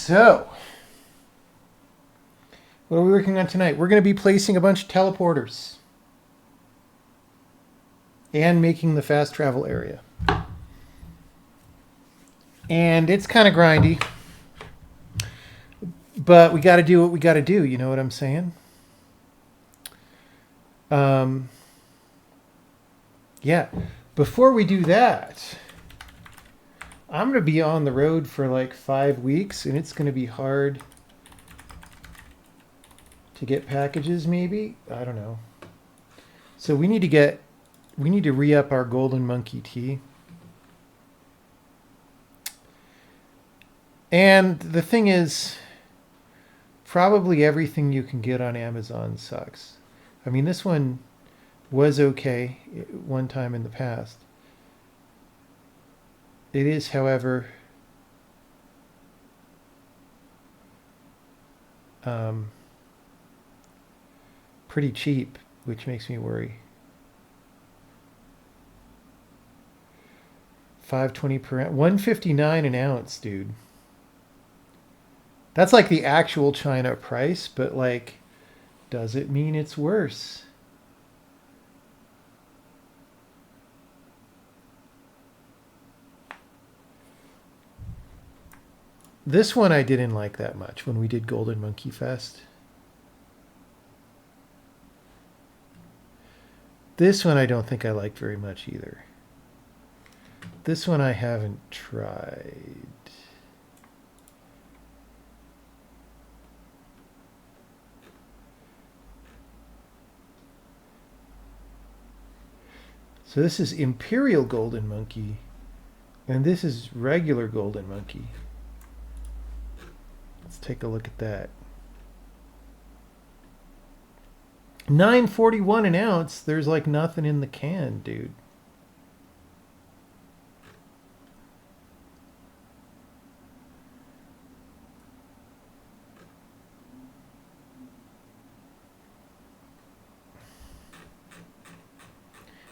So, what are we working on tonight? We're going to be placing a bunch of teleporters and making the fast travel area. And it's kind of grindy, but we got to do what we got to do. You know what I'm saying? Yeah. Before we do that, I'm going to be on the road for like 5 weeks, and it's going to be hard to get packages, maybe. I don't know. So we need to re-up our Golden Monkey tea. And the thing is, probably everything you can get on Amazon sucks. I mean, this one was okay one time in the past. It is, however, pretty cheap, which makes me worry. $5.20 per ounce, $1.59 an ounce, dude. That's like the actual China price, but like, does it mean it's worse? This one I didn't like that much when we did Golden Monkey Fest. This one I don't think I like very much either. This one I haven't tried. So this is Imperial Golden Monkey, and this is regular Golden Monkey. Let's take a look at that. $9.41 an ounce. There's like nothing in the can, dude.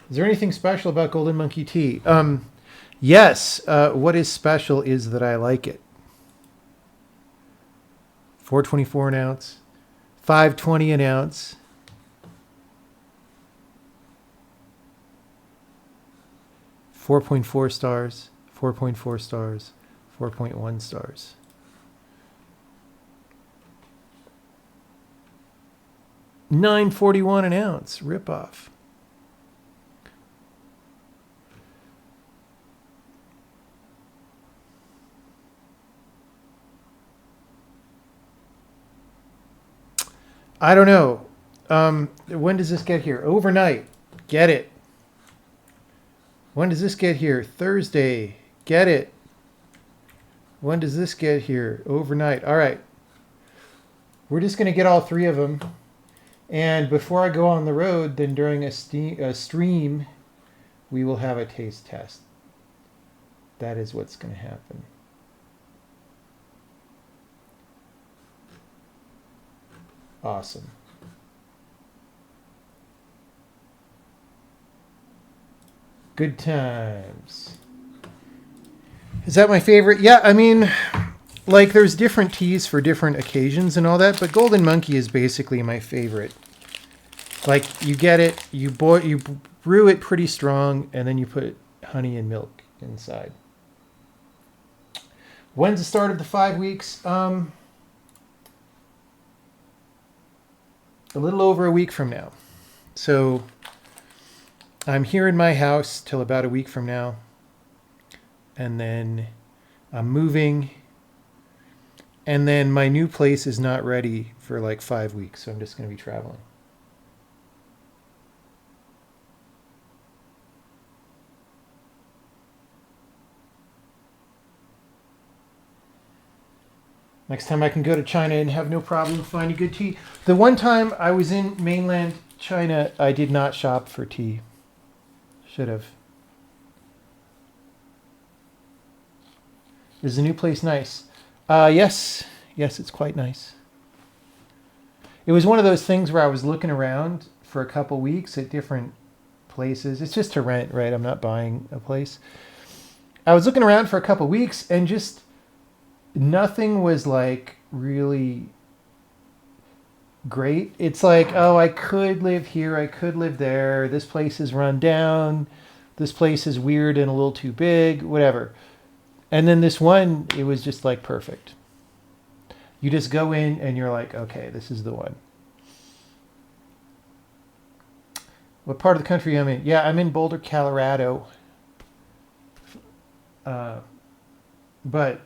Is there anything special about Golden Monkey tea? Yes. What is special is that I like it. $4.24 an ounce, $5.20 an ounce. $4.4 stars, 4.4 stars, 4.1 stars. $9.41 an ounce, ripoff. I don't know. When does this get here? Overnight. Get it. When does this get here? Thursday. Get it. When does this get here? Overnight. All right. We're just going to get all three of them. And before I go on the road, then during a stream, we will have a taste test. That is what's going to happen. Awesome. Good times. Is that my favorite? Yeah, I mean, like there's different teas for different occasions and all that, but Golden Monkey is basically my favorite. Like you get it, you brew it pretty strong, and then you put honey and milk inside. When's the start of the 5 weeks? A little over a week from now. So I'm here in my house till about a week from now. And then I'm moving. And then my new place is not ready for like 5 weeks. So I'm just going to be traveling. Next time I can go to China and have no problem finding good tea. The one time I was in mainland China, I did not shop for tea. Should have. Is the new place nice? Yes. Yes, it's quite nice. It was one of those things where I was looking around for a couple weeks at different places. It's just to rent, right? I'm not buying a place. I was looking around for a couple weeks and just nothing was like really great. It's like, oh, I could live here, I could live there. This place is run down. This place is weird and a little too big, whatever. And then this one, it was just like perfect. You just go in and you're like, okay, this is the one. What part of the country I'm in? Yeah, I'm in Boulder, Colorado. But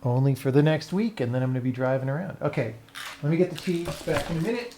only for the next week, and then I'm going to be driving around. Okay, let me get the tea back in a minute.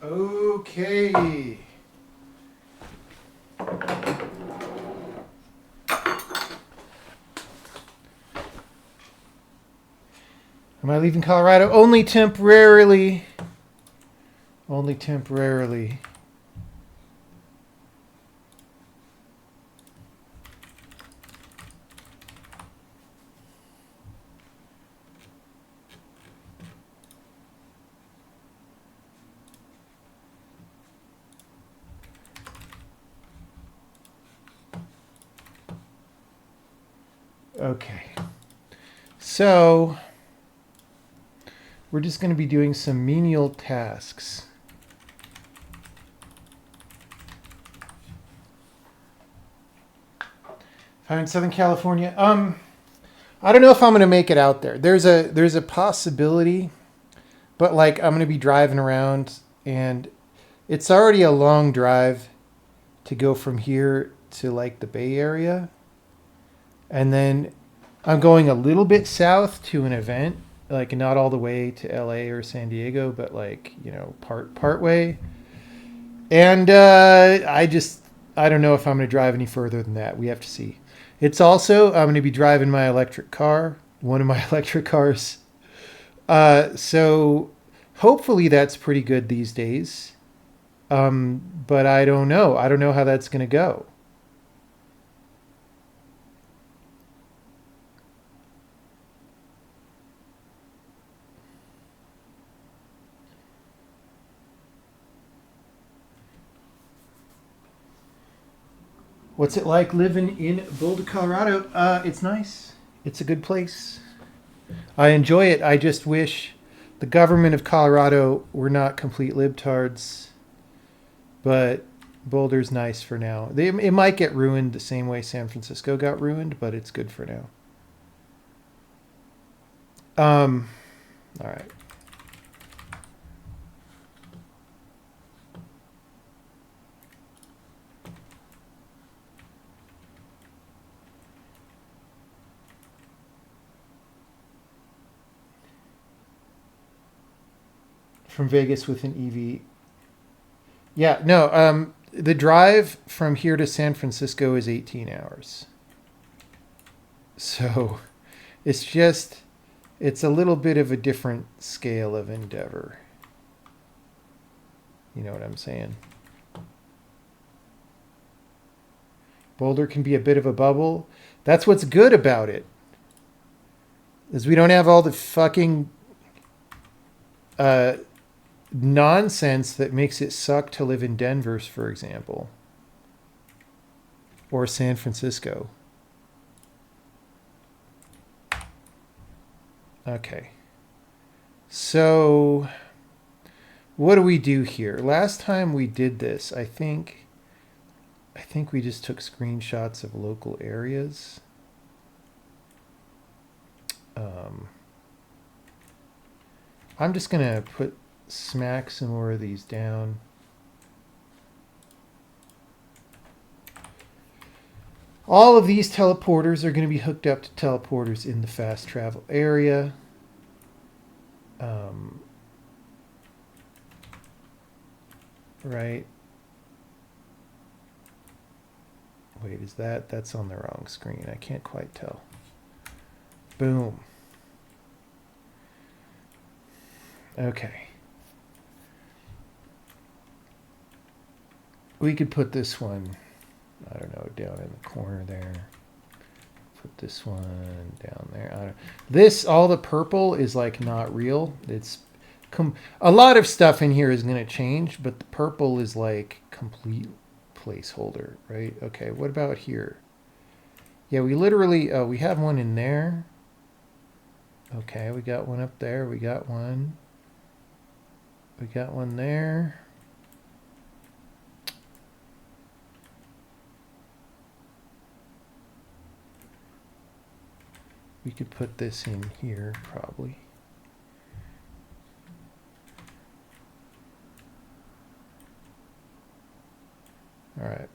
Okay. Am I leaving Colorado? Only temporarily. Only temporarily. Okay. So we're just going to be doing some menial tasks. If I'm in Southern California, I don't know if I'm going to make it out there. There's a possibility, but like I'm going to be driving around, and it's already a long drive to go from here to like the Bay Area, and then I'm going a little bit south to an event, like not all the way to LA or San Diego, but like, you know, part way. And I don't know if I'm going to drive any further than that. We have to see. It's also, I'm going to be driving my electric car, one of my electric cars. So hopefully that's pretty good these days. But I don't know. I don't know how that's going to go. What's it like living in Boulder, Colorado? It's nice. It's a good place. I enjoy it. I just wish the government of Colorado were not complete libtards. But Boulder's nice for now. It might get ruined the same way San Francisco got ruined, but it's good for now. All right. From Vegas with an EV. Yeah, no, the drive from here to San Francisco is 18 hours. So It's just, it's a little bit of a different scale of endeavor. You know what I'm saying? Boulder can be a bit of a bubble. That's what's good about it. Is we don't have all the fucking nonsense that makes it suck to live in Denver, for example. Or San Francisco. Okay. So, what do we do here? Last time we did this, I think we just took screenshots of local areas. I'm just going to smack some more of these down. All of these teleporters are going to be hooked up to teleporters in the fast travel area. Right. Wait, is that's on the wrong screen? I can't quite tell. Boom. Okay. We could put this one, I don't know, down in the corner there. Put this one down there. All the purple is like not real. It's a lot of stuff in here is going to change, but the purple is like complete placeholder, right? Okay, what about here? Yeah, we literally, we have one in there. Okay, we got one up there. We got one. We got one there. We could put this in here, probably. All right.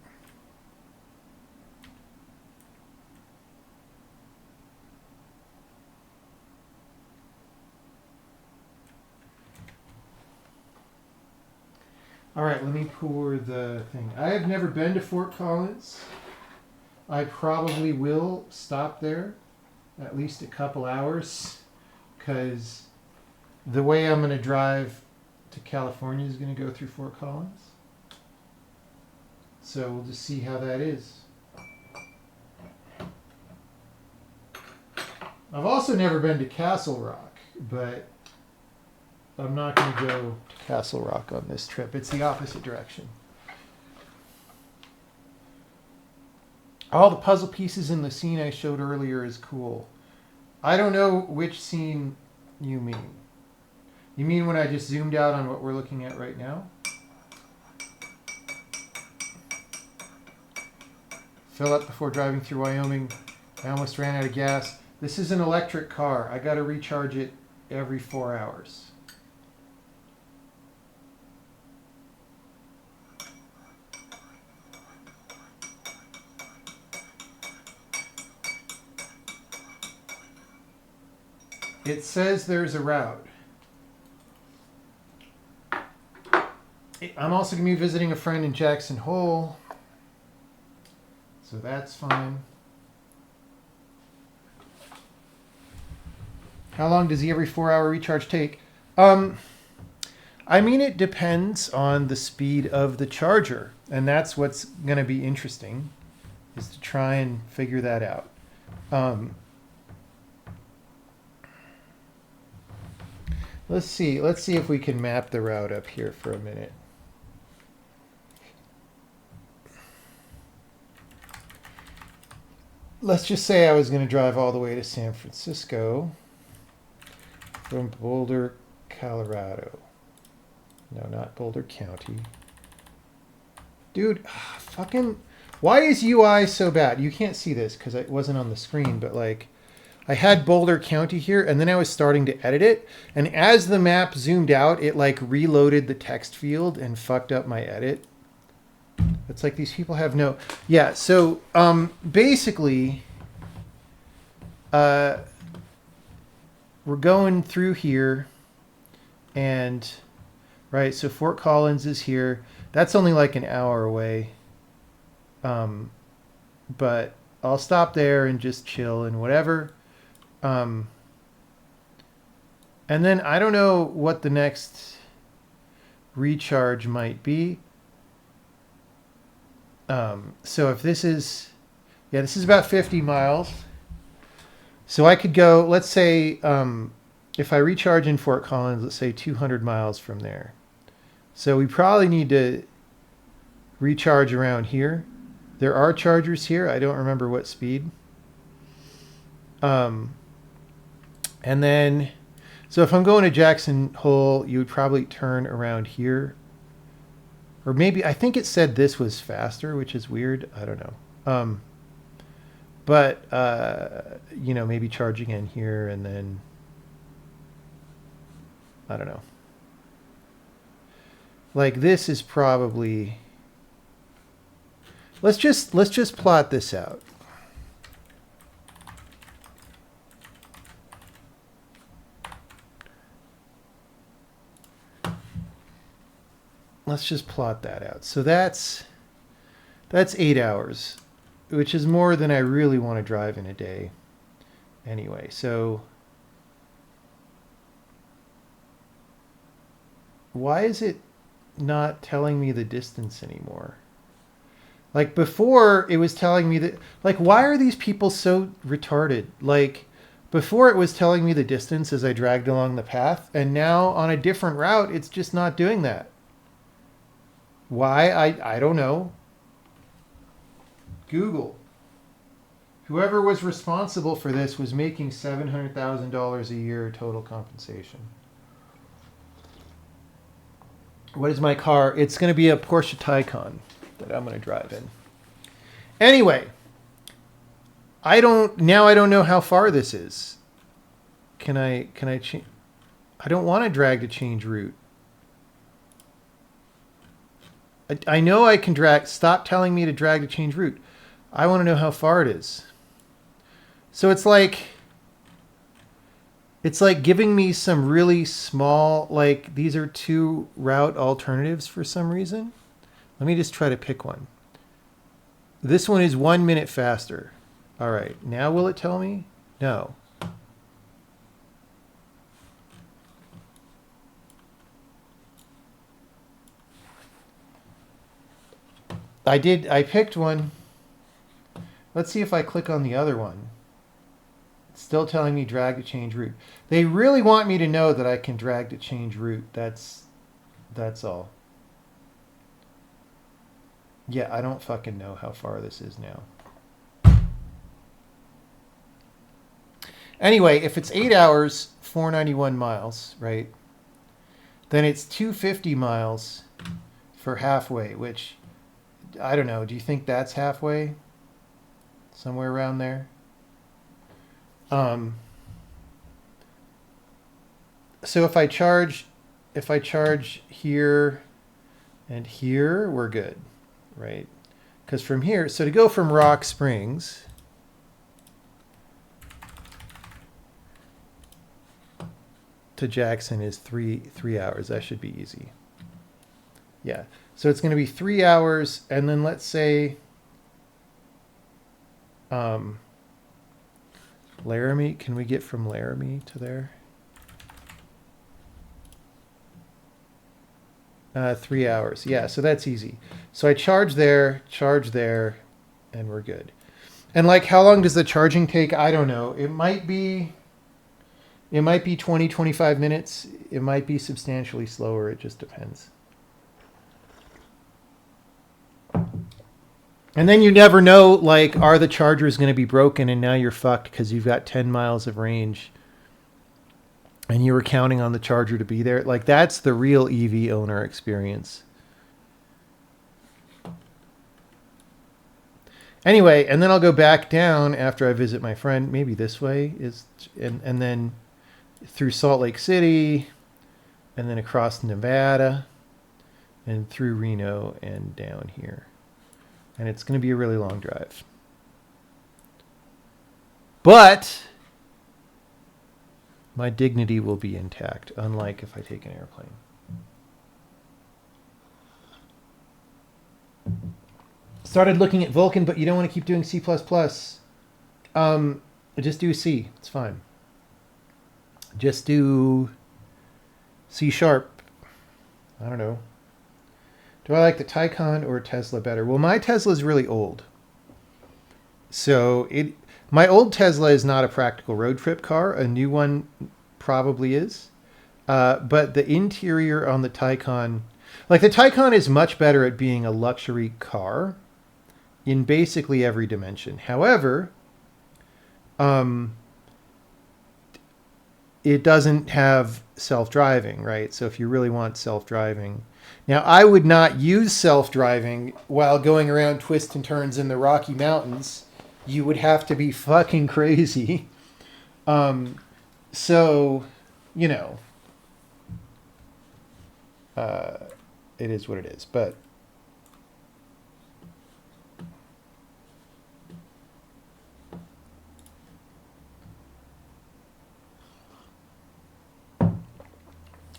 All right, let me pour the thing. I have never been to Fort Collins. I probably will stop there at least a couple hours because the way I'm going to drive to California is going to go through Fort Collins. So we'll just see how that is. I've also never been to Castle Rock, but I'm not going to go to Castle Rock on this trip. It's the opposite direction. All the puzzle pieces in the scene I showed earlier is cool. I don't know which scene you mean. You mean when I just zoomed out on what we're looking at right now? Fill up before driving through Wyoming. I almost ran out of gas. This is an electric car. I got to recharge it every 4 hours. It says there's a route. I'm also going to be visiting a friend in Jackson Hole. So that's fine. How long does the every 4 hour recharge take? I mean, it depends on the speed of the charger. And that's what's going to be interesting, is to try and figure that out. Let's see if we can map the route up here for a minute. Let's just say I was going to drive all the way to San Francisco from Boulder, Colorado. No, not Boulder County. Dude, fucking, why is UI so bad? You can't see this because it wasn't on the screen, but like, I had Boulder County here, and then I was starting to edit it, and as the map zoomed out, it like reloaded the text field and fucked up my edit. It's like these people have no... Yeah, so basically, we're going through here, and, right, so Fort Collins is here. That's only like an hour away, but I'll stop there and just chill and whatever. And then I don't know what the next recharge might be. So if this is, yeah, this is about 50 miles. So I could go, let's say, if I recharge in Fort Collins, let's say 200 miles from there. So we probably need to recharge around here. There are chargers here. I don't remember what speed. And then, so if I'm going to Jackson Hole, you would probably turn around here. Or maybe, I think it said this was faster, which is weird. I don't know. But, you know, maybe charging in here and then, I don't know. Like this is probably, let's just plot this out. Let's just plot that out. So that's 8 hours, which is more than I really want to drive in a day. Anyway, so why is it not telling me the distance anymore? Like before it was telling me that, like, why are these people so retarded? Like before it was telling me the distance as I dragged along the path, and now on a different route, it's just not doing that. Why? I don't know. Google. Whoever was responsible for this was making $700,000 a year total compensation. What is my car? It's going to be a Porsche Taycan that I'm going to drive in. Anyway, I don't know how far this is. Can I change? I don't want to drag to change route. I know I can drag. Stop telling me to drag to change route. I want to know how far it is. So it's like giving me some really small, like these are 2 route alternatives for some reason. Let me just try to pick one. This one is 1 minute faster. All right, now will it tell me? No. I picked one. Let's see if I click on the other one. It's still telling me drag to change route. They really want me to know that I can drag to change route. That's all. Yeah, I don't fucking know how far this is now. Anyway, if it's 8 hours, 491 miles, right? Then it's 250 miles for halfway, which I don't know. Do you think that's halfway? Somewhere around there? So if I charge here and here, we're good, right? Because from here, so to go from Rock Springs to Jackson is three hours. That should be easy. Yeah. So it's going to be 3 hours, and then let's say Laramie. Can we get from Laramie to there? 3 hours. Yeah, so that's easy. So I charge there, and we're good. And like, how long does the charging take? I don't know. It might be 20, 25 minutes. It might be substantially slower. It just depends. And then you never know, like, are the chargers going to be broken and now you're fucked because you've got 10 miles of range and you were counting on the charger to be there. Like, that's the real EV owner experience. Anyway, and then I'll go back down after I visit my friend. Maybe this way is, and then through Salt Lake City and then across Nevada and through Reno and down here. And it's going to be a really long drive. But my dignity will be intact, unlike if I take an airplane. Started looking at Vulkan, but you don't want to keep doing C++. Just do C. It's fine. Just do C sharp. I don't know. Do I like the Taycan or Tesla better? Well, my Tesla is really old. So my old Tesla is not a practical road trip car. A new one probably is. But the interior on the Taycan, like the Taycan is much better at being a luxury car in basically every dimension. However, it doesn't have self-driving, right? So if you really want self-driving. Now, I would not use self-driving while going around twists and turns in the Rocky Mountains. You would have to be fucking crazy. So, you know, it is what it is. But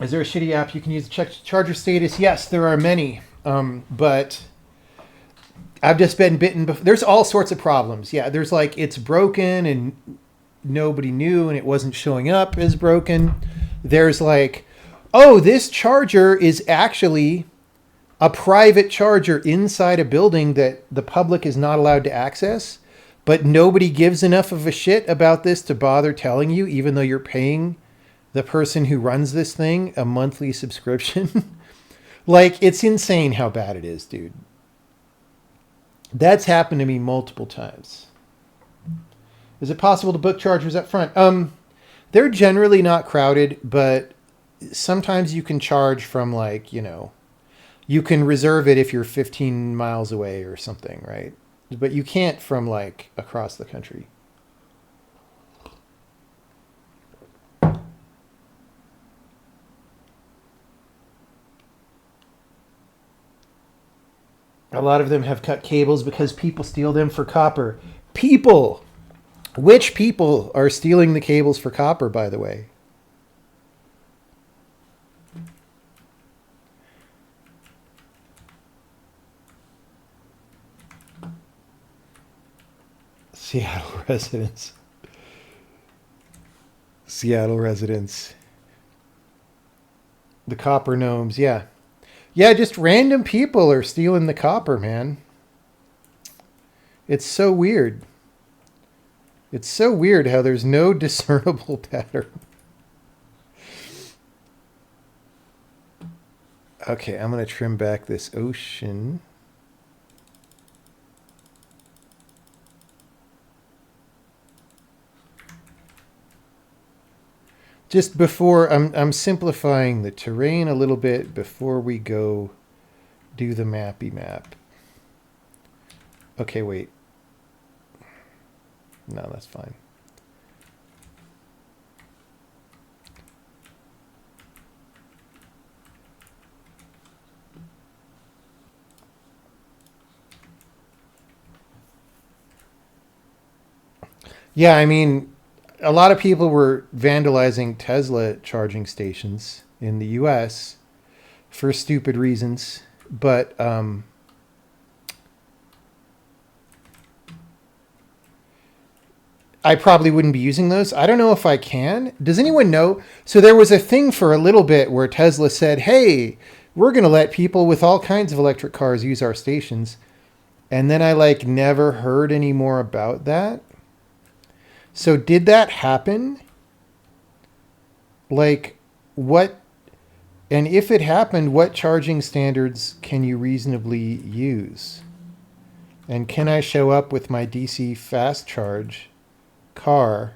is there a shitty app you can use to check charger status? Yes, there are many. But I've just been bitten. There's all sorts of problems. Yeah, there's like it's broken and nobody knew and it wasn't showing up as broken. There's like, oh, this charger is actually a private charger inside a building that the public is not allowed to access, but nobody gives enough of a shit about this to bother telling you, even though you're paying the person who runs this thing a monthly subscription. Like, it's insane how bad it is, dude. That's happened to me multiple times. Is it possible to book chargers up front? They're generally not crowded, but sometimes you can charge from like, you know, you can reserve it if you're 15 miles away or something, right? But you can't from like across the country. A lot of them have cut cables because people steal them for copper. People! Which people are stealing the cables for copper, by the way? Seattle residents. Seattle residents. The copper gnomes, yeah. Yeah, just random people are stealing the copper, man. It's so weird. It's so weird how there's no discernible pattern. Okay, I'm going to trim back this ocean. Just before, I'm simplifying the terrain a little bit before we go do the mappy map. Okay, wait. No, that's fine. Yeah, I mean, a lot of people were vandalizing Tesla charging stations in the US for stupid reasons, but I probably wouldn't be using those. I don't know if I can. Does anyone know? So there was a thing for a little bit where Tesla said, hey, we're going to let people with all kinds of electric cars use our stations. And then I like never heard any more about that. So did that happen? Like what, and if it happened, what charging standards can you reasonably use? And can I show up with my DC fast charge car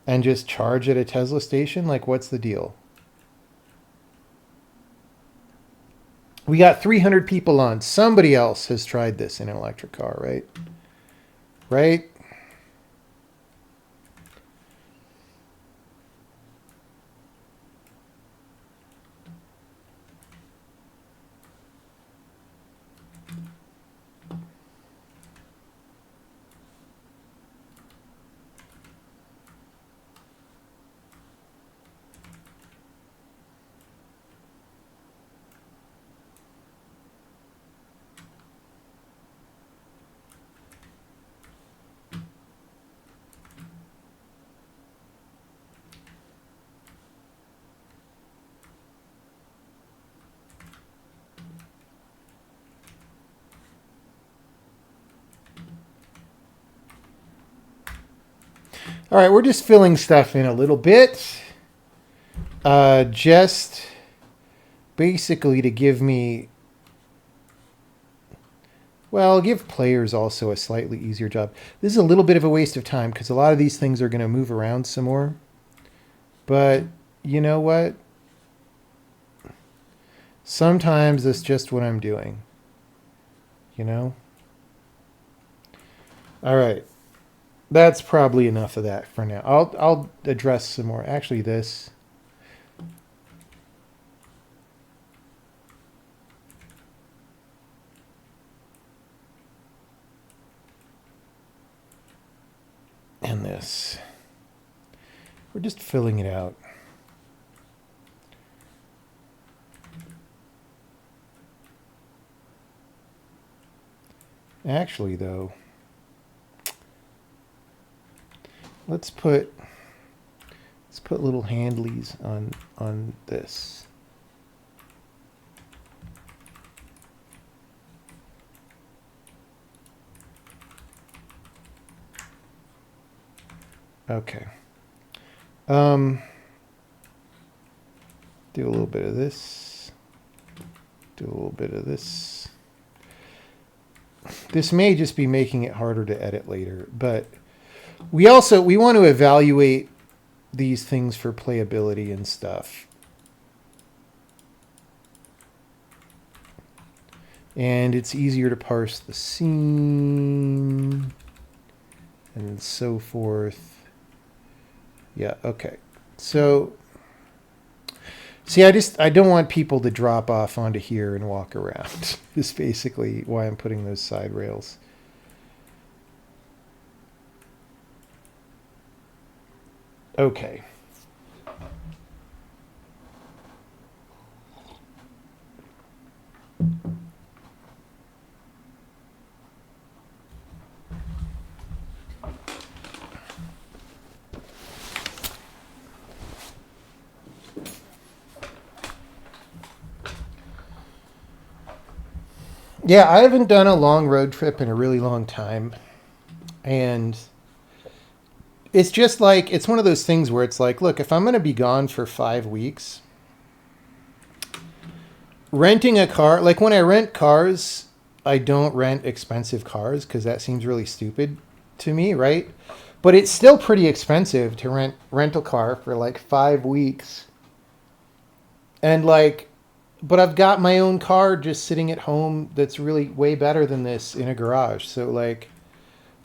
and just charge at a Tesla station? Like, what's the deal? We got 300 people on. Somebody else has tried this in an electric car, right? Right? All right, we're just filling stuff in a little bit. Just basically to give me, well, give players also a slightly easier job. This is a little bit of a waste of time because a lot of these things are going to move around some more. But you know what? Sometimes that's just what I'm doing. You know? All right. That's probably enough of that for now. I'll address some more. Actually, this. And this. We're just filling it out. Actually, though, let's put little handlies on this. Okay. Do a little bit of this. Do a little bit of this. This may just be making it harder to edit later, but we want to evaluate these things for playability and stuff. And it's easier to parse the scene and so forth. Yeah, okay. So, see, I don't want people to drop off onto here and walk around. Is basically why I'm putting those side rails. Okay. Yeah, I haven't done a long road trip in a really long time. And it's just like, it's one of those things where it's like, look, if I'm going to be gone for 5 weeks, renting a car, like when I rent cars, I don't rent expensive cars because that seems really stupid to me, right? But it's still pretty expensive to rent a car for like 5 weeks. And like, but I've got my own car just sitting at home that's really way better than this in a garage. So like,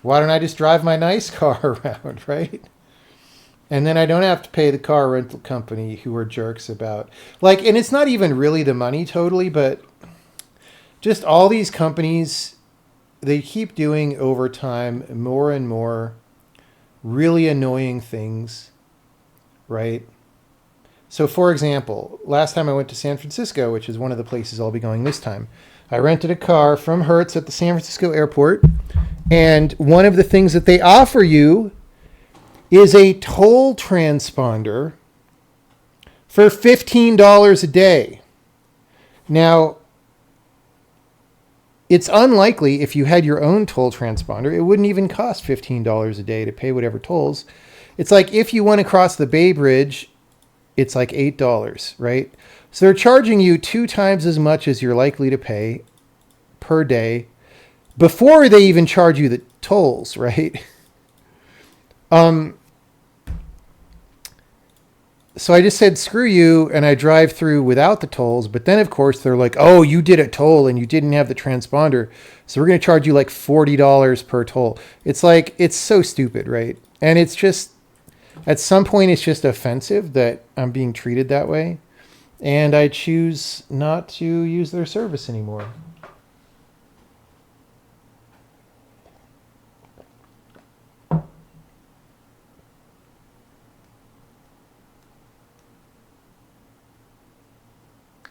why don't I just drive my nice car around, right? And then I don't have to pay the car rental company who are jerks about like, and it's not even really the money totally, but just all these companies, they keep doing over time more and more really annoying things, right? So for example, last time I went to San Francisco, which is one of the places I'll be going this time, I rented a car from Hertz at the San Francisco airport. And one of the things that they offer you is a toll transponder for $15 a day. Now, it's unlikely if you had your own toll transponder, it wouldn't even cost $15 a day to pay whatever tolls. It's like if you want to cross the Bay Bridge, it's like $8, right? So they're charging you 2 times as much as you're likely to pay per day before they even charge you the tolls, right? So I just said, screw you, and I drive through without the tolls. But then, of course, they're like, oh, you did a toll and you didn't have the transponder. So we're going to charge you like $40 per toll. It's like, it's so stupid, right? And it's just, at some point, it's just offensive that I'm being treated that way. And I choose not to use their service anymore.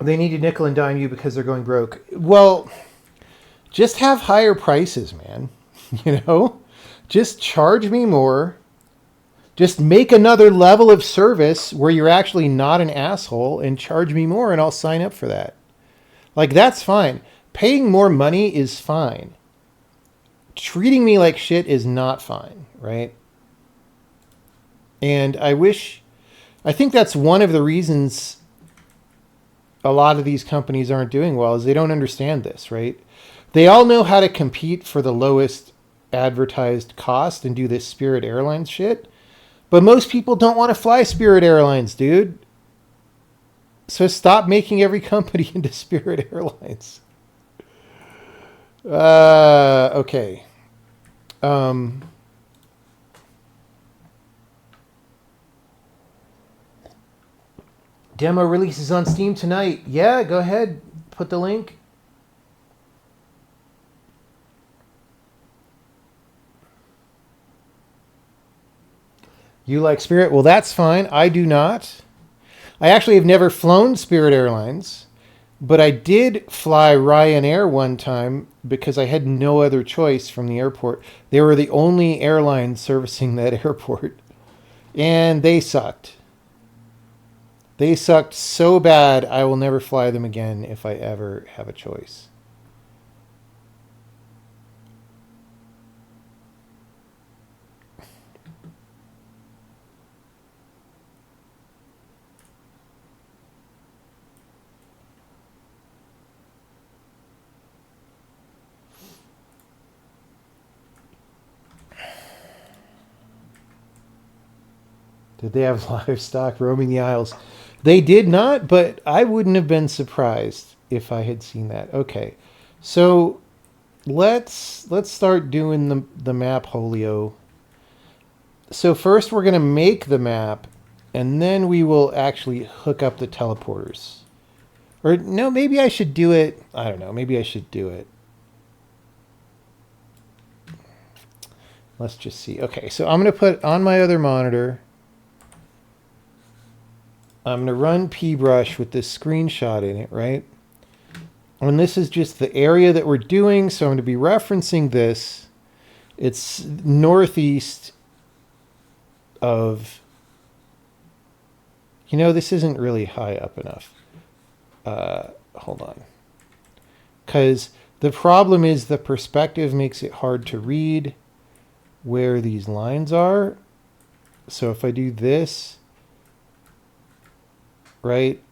They need to nickel and dime you because they're going broke. Well, just have higher prices, man. You know, just charge me more. Just make another level of service where you're actually not an asshole and charge me more and I'll sign up for that. Like, that's fine. Paying more money is fine. Treating me like shit is not fine, right? And I think that's one of the reasons a lot of these companies aren't doing well is they don't understand this, right? They all know how to compete for the lowest advertised cost and do this Spirit Airlines shit. But most people don't want to fly Spirit Airlines, dude. So stop making every company into Spirit Airlines. Okay. Demo releases on Steam tonight. Yeah, go ahead. Put the link. You like Spirit? Well, that's fine. I do not. I actually have never flown Spirit Airlines, but I did fly Ryanair one time because I had no other choice from the airport. They were the only airline servicing that airport, and they sucked. They sucked so bad, I will never fly them again if I ever have a choice. Did they have livestock roaming the aisles? They did not, but I wouldn't have been surprised if I had seen that. Okay, so let's start doing the map, Holio. So first we're going to make the map, and then we will actually hook up the teleporters. Or no, maybe I should do it. I don't know. Maybe I should do it. Let's just see. Okay, so I'm going to put on my other monitor. I'm going to run PBrush with this screenshot in it, right? And this is just the area that we're doing, so I'm going to be referencing this. It's northeast of... You know, this isn't really high up enough. Hold on. Because the problem is the perspective makes it hard to read where these lines are. So if I do this... right?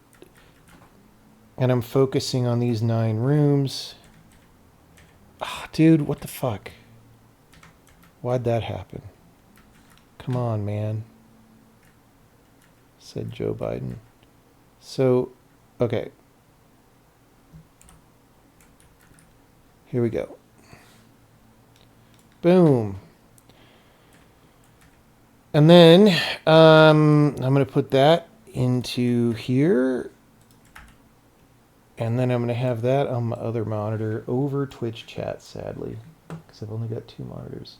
And I'm focusing on these 9 rooms. Ah, dude, what the fuck? Why'd that happen? Come on, man. Said Joe Biden. So, okay. Here we go. Boom. And then I'm going to put that into here, and then I'm going to have that on my other monitor over Twitch chat, sadly, because I've only got 2 monitors.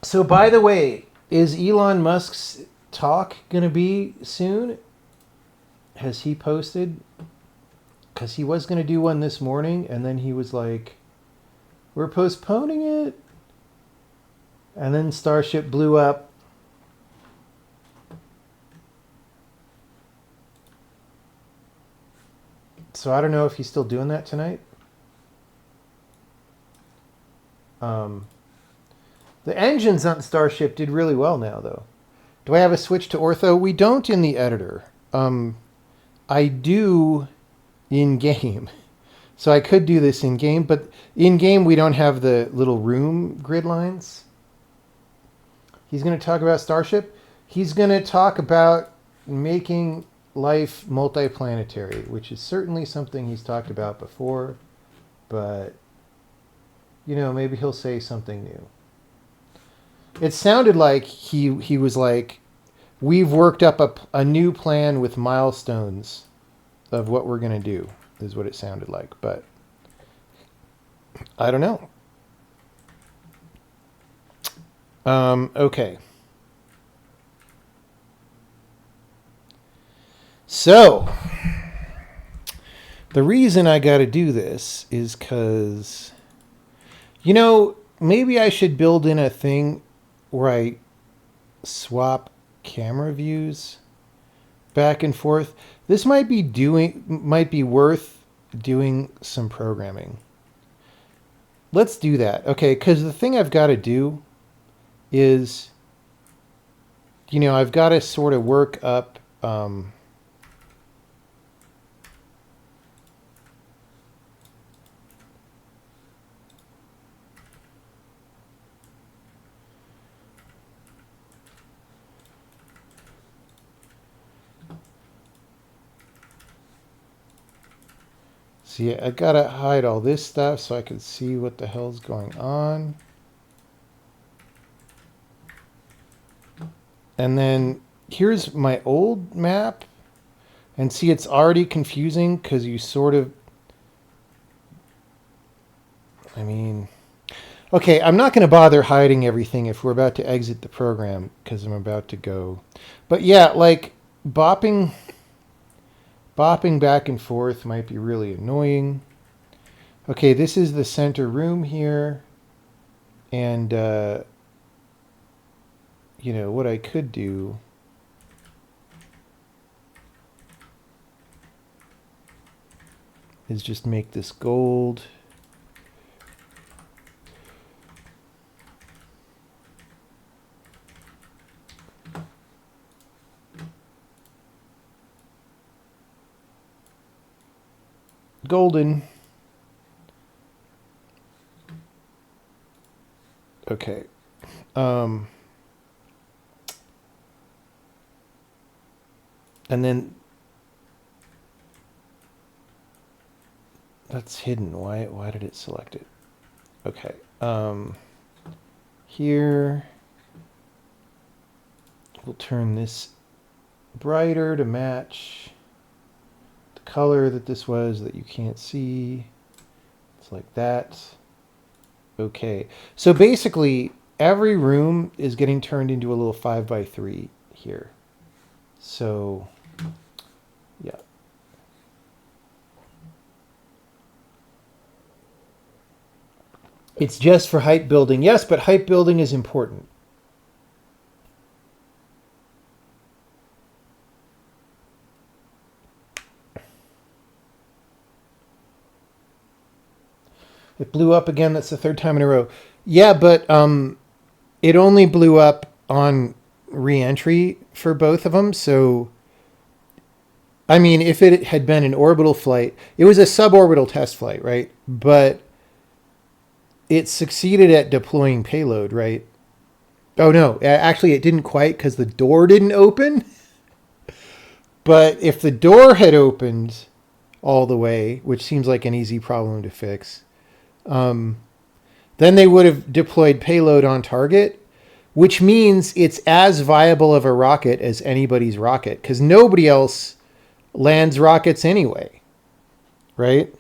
So by the way, is Elon Musk's talk going to be soon? Has he posted? Because he was going to do one this morning, and then he was like, we're postponing it. And then Starship blew up. So I don't know if he's still doing that tonight. The engines on Starship did really well now, though. Do I have a switch to ortho? We don't in the editor. I do in-game. So I could do this in-game, but in-game we don't have the little room grid lines. He's going to talk about Starship. He's going to talk about making life multiplanetary, which is certainly something he's talked about before, but, you know, maybe he'll say something new. It sounded like he was like, we've worked up a new plan with milestones of what we're going to do, is what it sounded like, but I don't know. Okay. So, the reason I got to do this is because, you know, maybe I should build in a thing where I swap camera views back and forth. This might be worth doing some programming. let's do that. Okay, because the thing I've got to do is, I've got to sort of work up. See, I gotta hide all this stuff so I can see what the hell's going on. And then here's my old map. And see, it's already confusing because you sort of... Okay, I'm not going to bother hiding everything if we're about to exit the program because I'm about to go. But yeah, like bopping back and forth might be really annoying. Okay, this is the center room here. And, what I could do... is just make this gold. Golden. Okay. And then that's hidden. Why did it select it? Okay. Here we'll turn this brighter to match the color that this was that you can't see. It's like that. Okay. So basically every room is getting turned into a little 5x3 here. So yeah. It's just for height building. Yes, but height building is important. It blew up again. That's the third time in a row. Yeah, but it only blew up on re-entry for both of them. So, if it had been an orbital flight, it was a suborbital test flight, right? But it succeeded at deploying payload, right? Oh, no. Actually, it didn't quite because the door didn't open. But if the door had opened all the way, which seems like an easy problem to fix, then they would have deployed payload on target, which means it's as viable of a rocket as anybody's rocket because nobody else lands rockets anyway, right?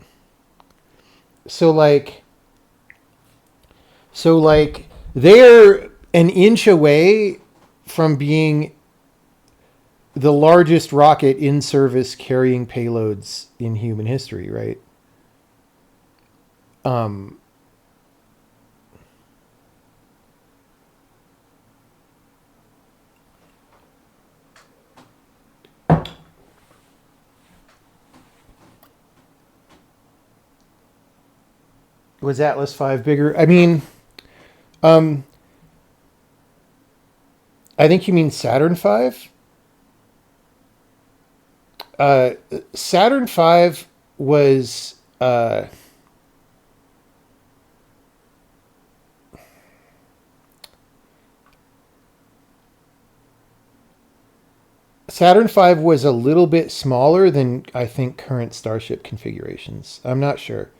So they're an inch away from being the largest rocket in service carrying payloads in human history, right? Was Atlas V bigger? I think you mean Saturn V. Saturn V was Saturn V was a little bit smaller than I think current Starship configurations. I'm not sure.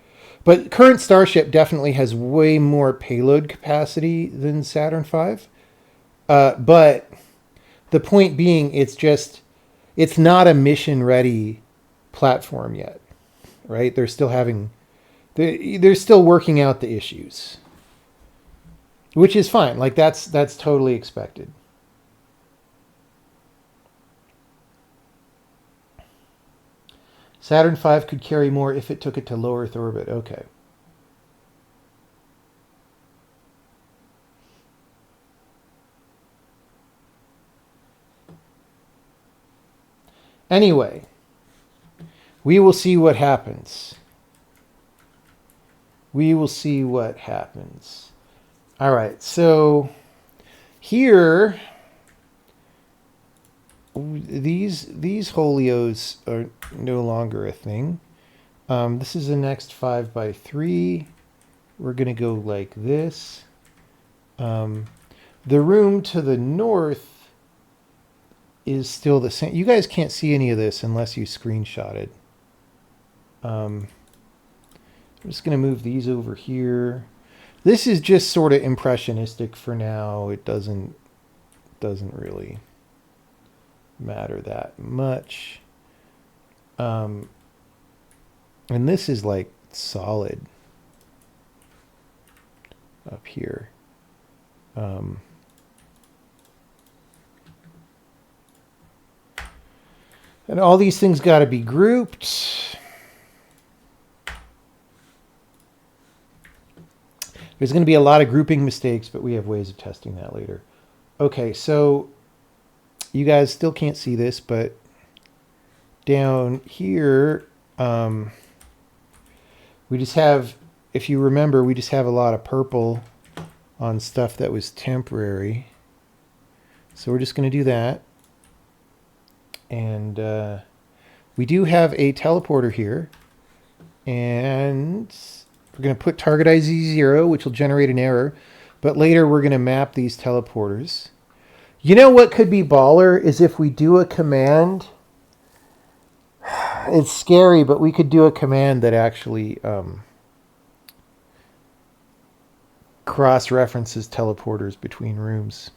But current Starship definitely has way more payload capacity than Saturn V. But the point being, it's not a mission-ready platform yet, right? They're still working out the issues, which is fine. Like that's totally expected. Saturn V could carry more if it took it to low Earth orbit. Okay. Anyway, we will see what happens. We will see what happens. All right, so here, these holios are no longer a thing. This is the next 5 by 3. We're going to go like this. The room to the north is still the same. You guys can't see any of this unless you screenshot it. I'm just going to move these over here. This is just sort of impressionistic for now. It doesn't really matter that much. And this is like solid up here. And all these things got to be grouped. There's going to be a lot of grouping mistakes, but we have ways of testing that later. Okay, so you guys still can't see this, but down here, we just have, if you remember, we just have a lot of purple on stuff that was temporary. So we're just going to do that. And we do have a teleporter here. And we're going to put target ID 0, which will generate an error. But later we're going to map these teleporters. You know what could be baller is if we do a command. It's scary, but we could do a command that actually cross-references teleporters between rooms.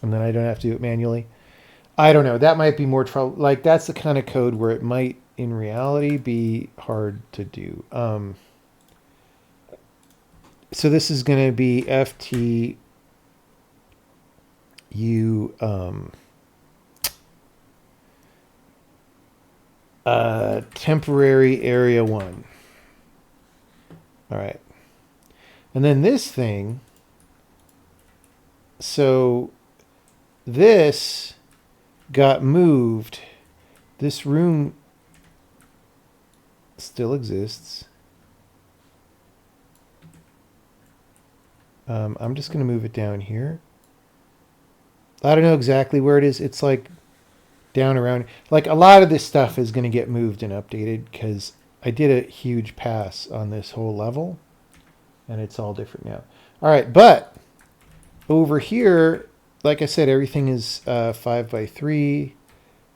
And then I don't have to do it manually. I don't know. That might be more trouble. Like, that's the kind of code where it might, in reality, be hard to do. So this is going to be FTU temporary area 1. All right. And then this thing, so this got moved. This room still exists. I'm just going to move it down here. I don't know exactly where it is. It's like down around. Like a lot of this stuff is going to get moved and updated because I did a huge pass on this whole level. And it's all different now. All right, but over here, like I said, everything is 5 by 3.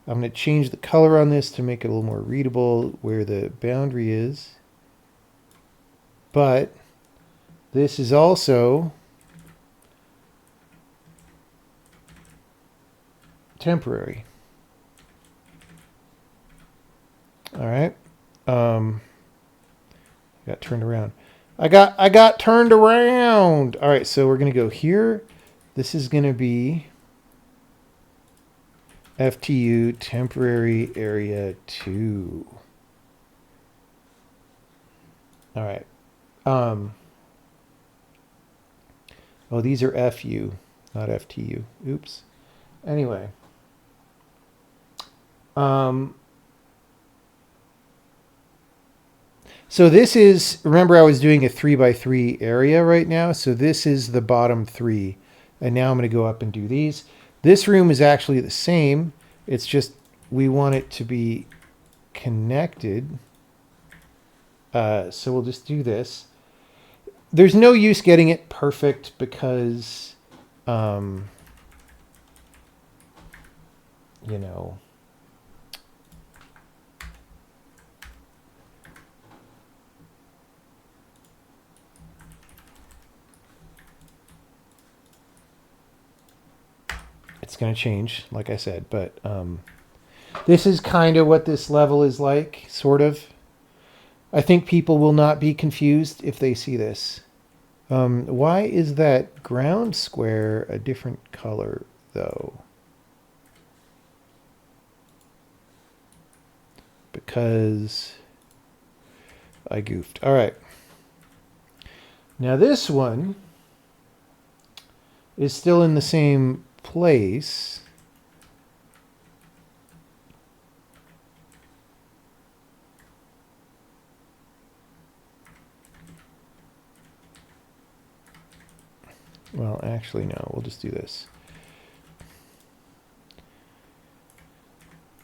I'm going to change the color on this to make it a little more readable where the boundary is. But this is also temporary. All right. Got turned around. I got turned around. All right, so we're going to go here. This is going to be FTU temporary area 2. All right. Oh, these are FU, not FTU. Oops. Anyway. So this is, remember I was doing a 3 by 3 area right now. So this is the bottom 3. And now I'm going to go up and do these. This room is actually the same. It's just we want it to be connected. So we'll just do this. There's no use getting it perfect because, you know, it's going to change, like I said, but this is kind of what this level is like, sort of. I think people will not be confused if they see this. Why is that ground square a different color, though? Because I goofed. All right. Now this one is still in the same place. Well, actually, no. We'll just do this.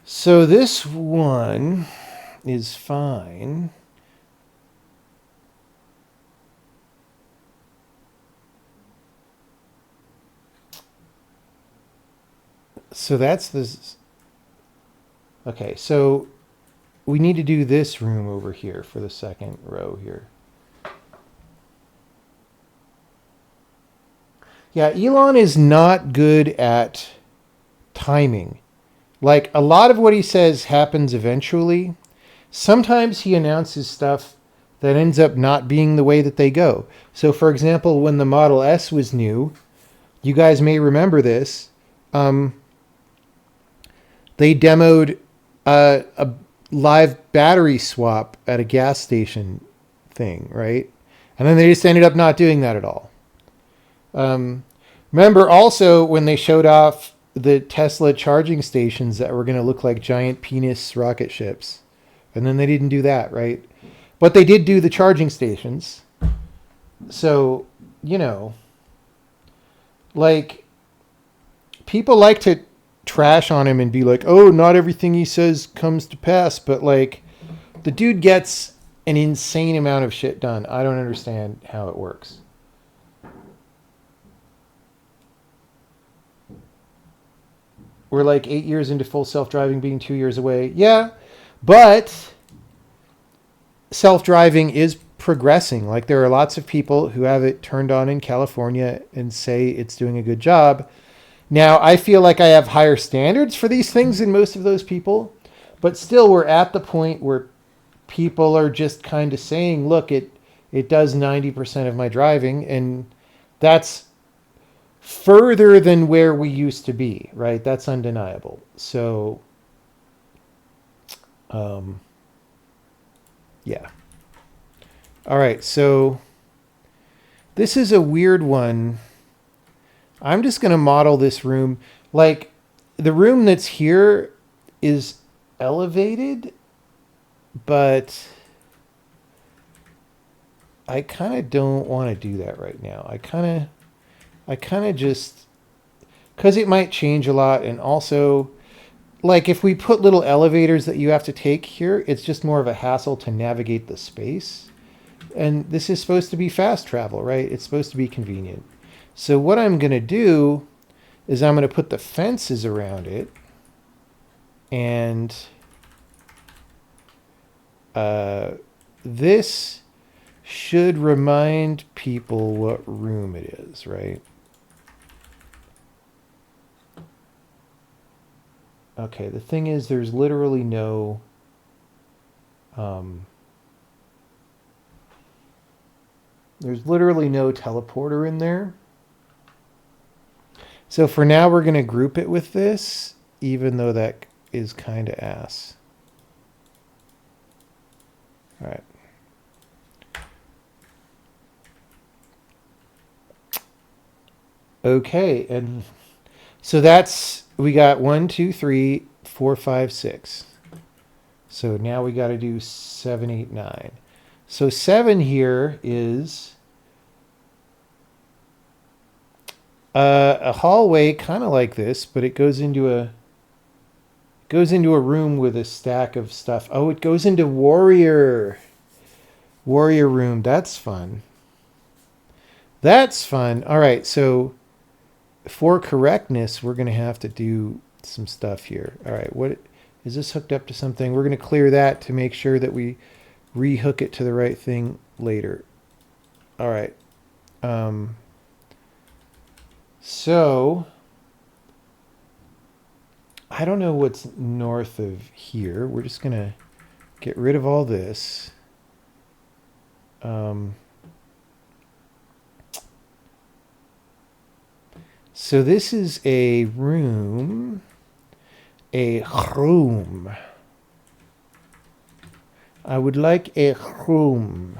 So this one is fine. So that's this. Okay, so we need to do this room over here for the second row here. Yeah, Elon is not good at timing. Like, a lot of what he says happens eventually. Sometimes he announces stuff that ends up not being the way that they go. So, for example, when the Model S was new, you guys may remember this. They demoed a live battery swap at a gas station thing, right? And then they just ended up not doing that at all. Remember also when they showed off the Tesla charging stations that were going to look like giant penis rocket ships. And then they didn't do that, right? But they did do the charging stations. So, you know, like, people like to trash on him and be like, oh, not everything he says comes to pass. But, like, the dude gets an insane amount of shit done. I don't understand how it works. We're like 8 years into full self-driving being 2 years away. Yeah, but self-driving is progressing. Like, there are lots of people who have it turned on in California and say it's doing a good job. Now, I feel like I have higher standards for these things than most of those people, but still we're at the point where people are just kind of saying, look, it does 90% of my driving, and that's further than where we used to be, right? That's undeniable. So, yeah. All right, so this is a weird one. I'm just going to model this room. Like, the room that's here is elevated, but I kind of don't want to do that right now. I kind of just, because it might change a lot. And also, like, if we put little elevators that you have to take here, it's just more of a hassle to navigate the space. And this is supposed to be fast travel, right? It's supposed to be convenient. So what I'm going to do is I'm going to put the fences around it. And this should remind people what room it is, right? Okay, the thing is, there's literally no teleporter in there. So for now, we're going to group it with this, even though that is kind of ass. All right. Okay, and so that's, we got 1, 2, 3, 4, 5, 6. So now we got to do 7, 8, 9. So 7 here is a hallway, kind of like this, but it goes into a room with a stack of stuff. Oh, it goes into warrior room. That's fun. That's fun. All right, so for correctness, we're going to have to do some stuff here. All right, what is this hooked up to something? We're going to clear that to make sure that we rehook it to the right thing later. All right. So I don't know what's north of here. We're just going to get rid of all this. So this is a room. A room. I would like a room.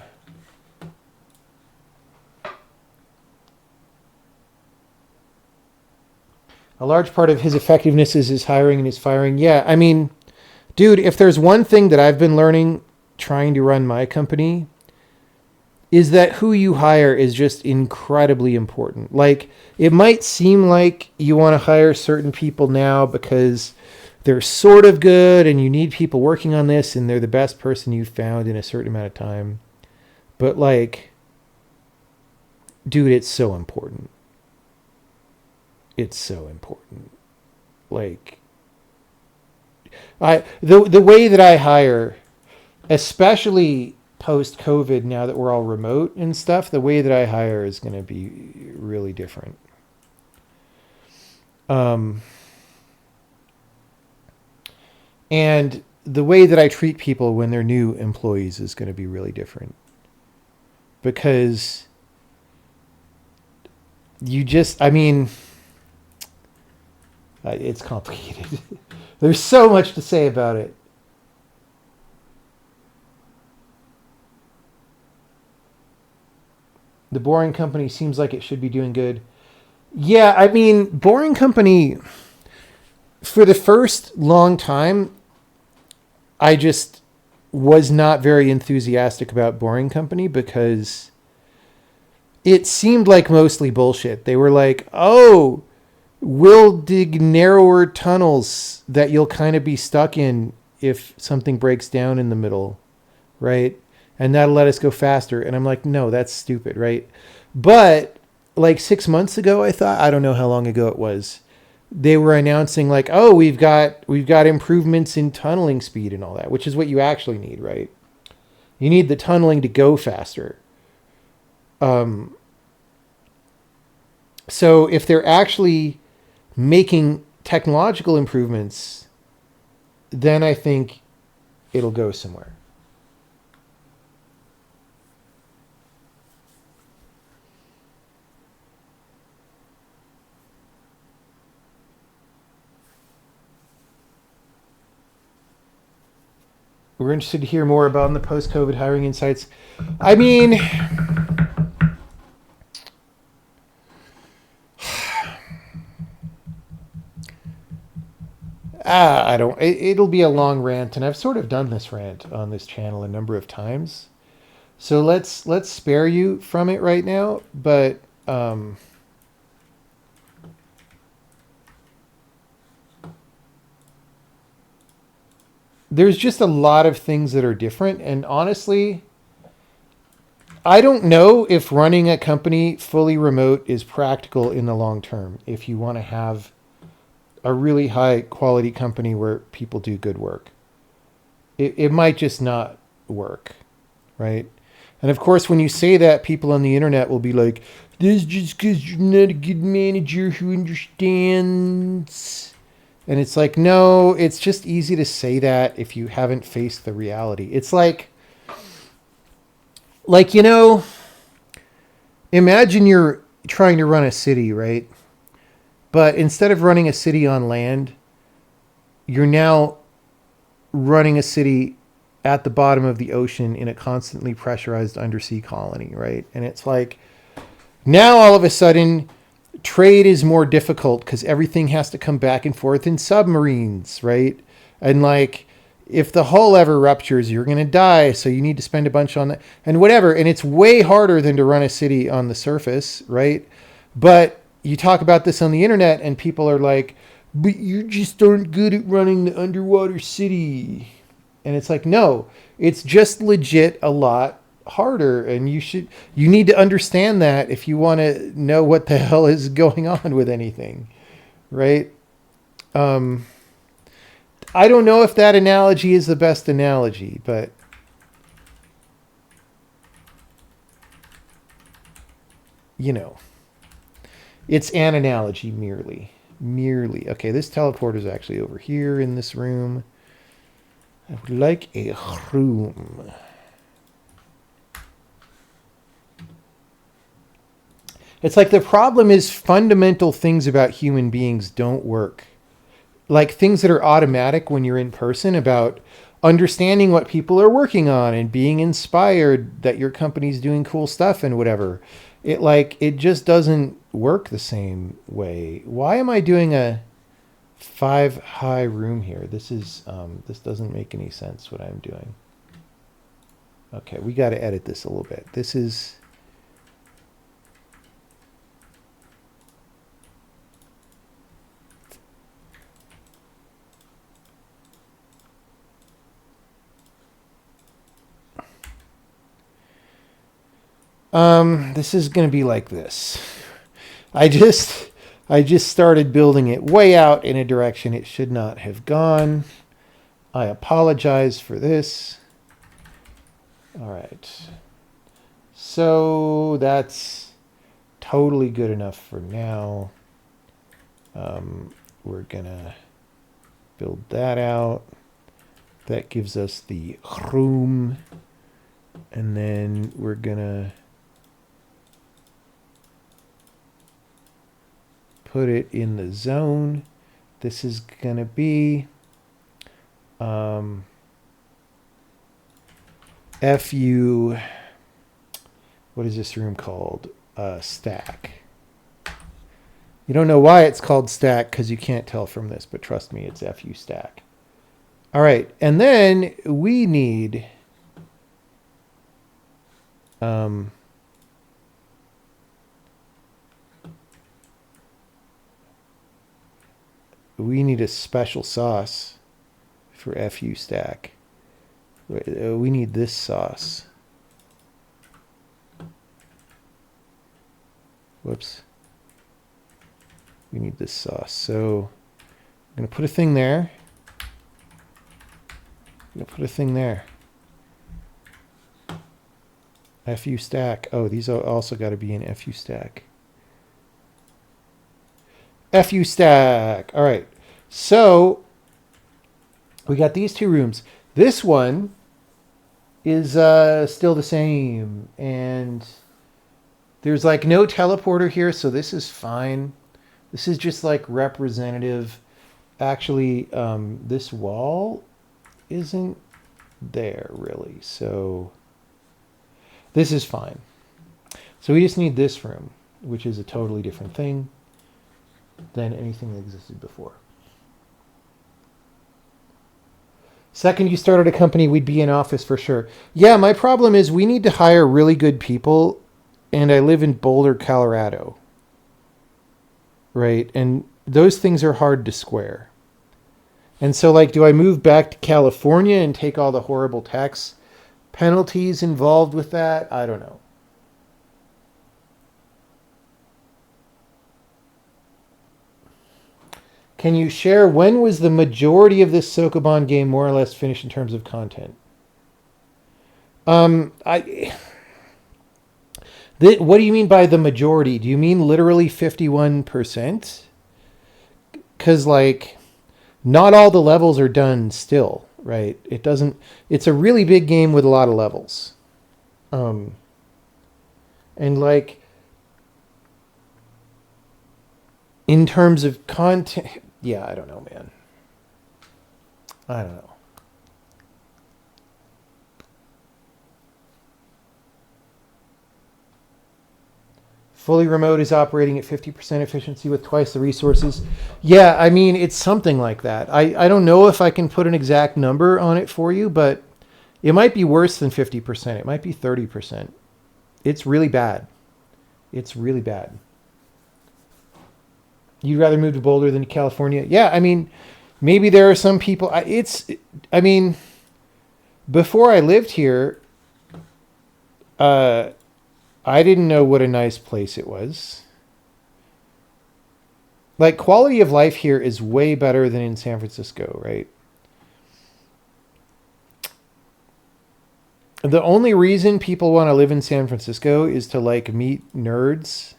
A large part of his effectiveness is his hiring and his firing. Yeah, I mean, dude, if there's one thing that I've been learning trying to run my company, is that who you hire is just incredibly important. Like, it might seem like you want to hire certain people now because they're sort of good and you need people working on this and they're the best person you've found in a certain amount of time. But like, dude, it's so important. It's so important. Like, the way that I hire, especially post COVID, now that we're all remote and stuff, the way that I hire is going to be really different. And the way that I treat people when they're new employees is going to be really different, because you just, I mean, it's complicated. There's so much to say about it. The Boring Company seems like it should be doing good. Yeah, I mean, Boring Company, for the first long time, I just was not very enthusiastic about Boring Company because it seemed like mostly bullshit. They were like, oh, we'll dig narrower tunnels that you'll kind of be stuck in if something breaks down in the middle, right? And that'll let us go faster. And I'm like, no, that's stupid, right? But like 6 months ago, I thought, I don't know how long ago it was, they were announcing like, oh, we've got improvements in tunneling speed and all that, which is what you actually need, right? You need the tunneling to go faster. So if they're actually making technological improvements, then I think it'll go somewhere. We're interested to hear more about the post-COVID hiring insights. I mean, I don't. It'll be a long rant, and I've sort of done this rant on this channel a number of times. So let's spare you from it right now. But there's just a lot of things that are different, and honestly, I don't know if running a company fully remote is practical in the long term if you want to have a really high quality company where people do good work. It might just not work, right? And of course, when you say that, people on the internet will be like, this is just because you're not a good manager who understands. And it's like, no, it's just easy to say that if you haven't faced the reality. It's like, you know, imagine you're trying to run a city, right? But instead of running a city on land, you're now running a city at the bottom of the ocean in a constantly pressurized undersea colony, right? And it's like, now all of a sudden, trade is more difficult because everything has to come back and forth in submarines, right? And like, if the hull ever ruptures, you're going to die. So you need to spend a bunch on that and whatever. And it's way harder than to run a city on the surface, right? But you talk about this on the internet and people are like, but you just aren't good at running the underwater city. And it's like, no, it's just legit a lot harder. And you need to understand that if you want to know what the hell is going on with anything, right? I don't know if that analogy is the best analogy, but you know, it's an analogy merely. Okay, this teleporter is actually over here in this room. I would like a room. It's like the problem is fundamental things about human beings don't work. Like things that are automatic when you're in person about understanding what people are working on and being inspired that your company's doing cool stuff and whatever. It just doesn't work the same way. Why am I doing a 5 high room here? This doesn't make any sense what I'm doing. Okay, we got to edit this a little bit. This is... this is going to be like this. I just started building it way out in a direction it should not have gone. I apologize for this. All right. So that's totally good enough for now. We're gonna build that out. That gives us the room. And then we're gonna put it in the zone. This is gonna be FU, what is this room called? Stack. You don't know why it's called stack because you can't tell from this, but trust me, it's FU stack. All right, and then we need a special sauce for FU stack. We need this sauce. Whoops. We need this sauce. So I'm going to put a thing there. I'm going to put a thing there. FU stack. Oh, these are also got to be in FU stack. FU stack. All right. So we got these two rooms. This one is still the same. And there's like no teleporter here, so this is fine. This is just like representative. Actually, this wall isn't there really, so this is fine. So we just need this room, which is a totally different thing than anything that existed before. Second you started a company, we'd be in office for sure. Yeah, my problem is we need to hire really good people, and I live in Boulder, Colorado. Right? And those things are hard to square. And so, like, do I move back to California and take all the horrible tax penalties involved with that? I don't know. Can you share when was the majority of this Sokoban game more or less finished in terms of content? What do you mean by the majority? Do you mean literally 51%? Because, like, not all the levels are done still, right? It's a really big game with a lot of levels. And, like, in terms of content, yeah, I don't know, man. I don't know. Fully remote is operating at 50% efficiency with twice the resources. Yeah, I mean, it's something like that. I don't know if I can put an exact number on it for you, but it might be worse than 50%. It might be 30%. It's really bad. It's really bad. You'd rather move to Boulder than to California? Yeah, I mean, maybe there are some people. I mean, before I lived here, I didn't know what a nice place it was. Like, quality of life here is way better than in San Francisco, right? The only reason people want to live in San Francisco is to, like, meet nerds.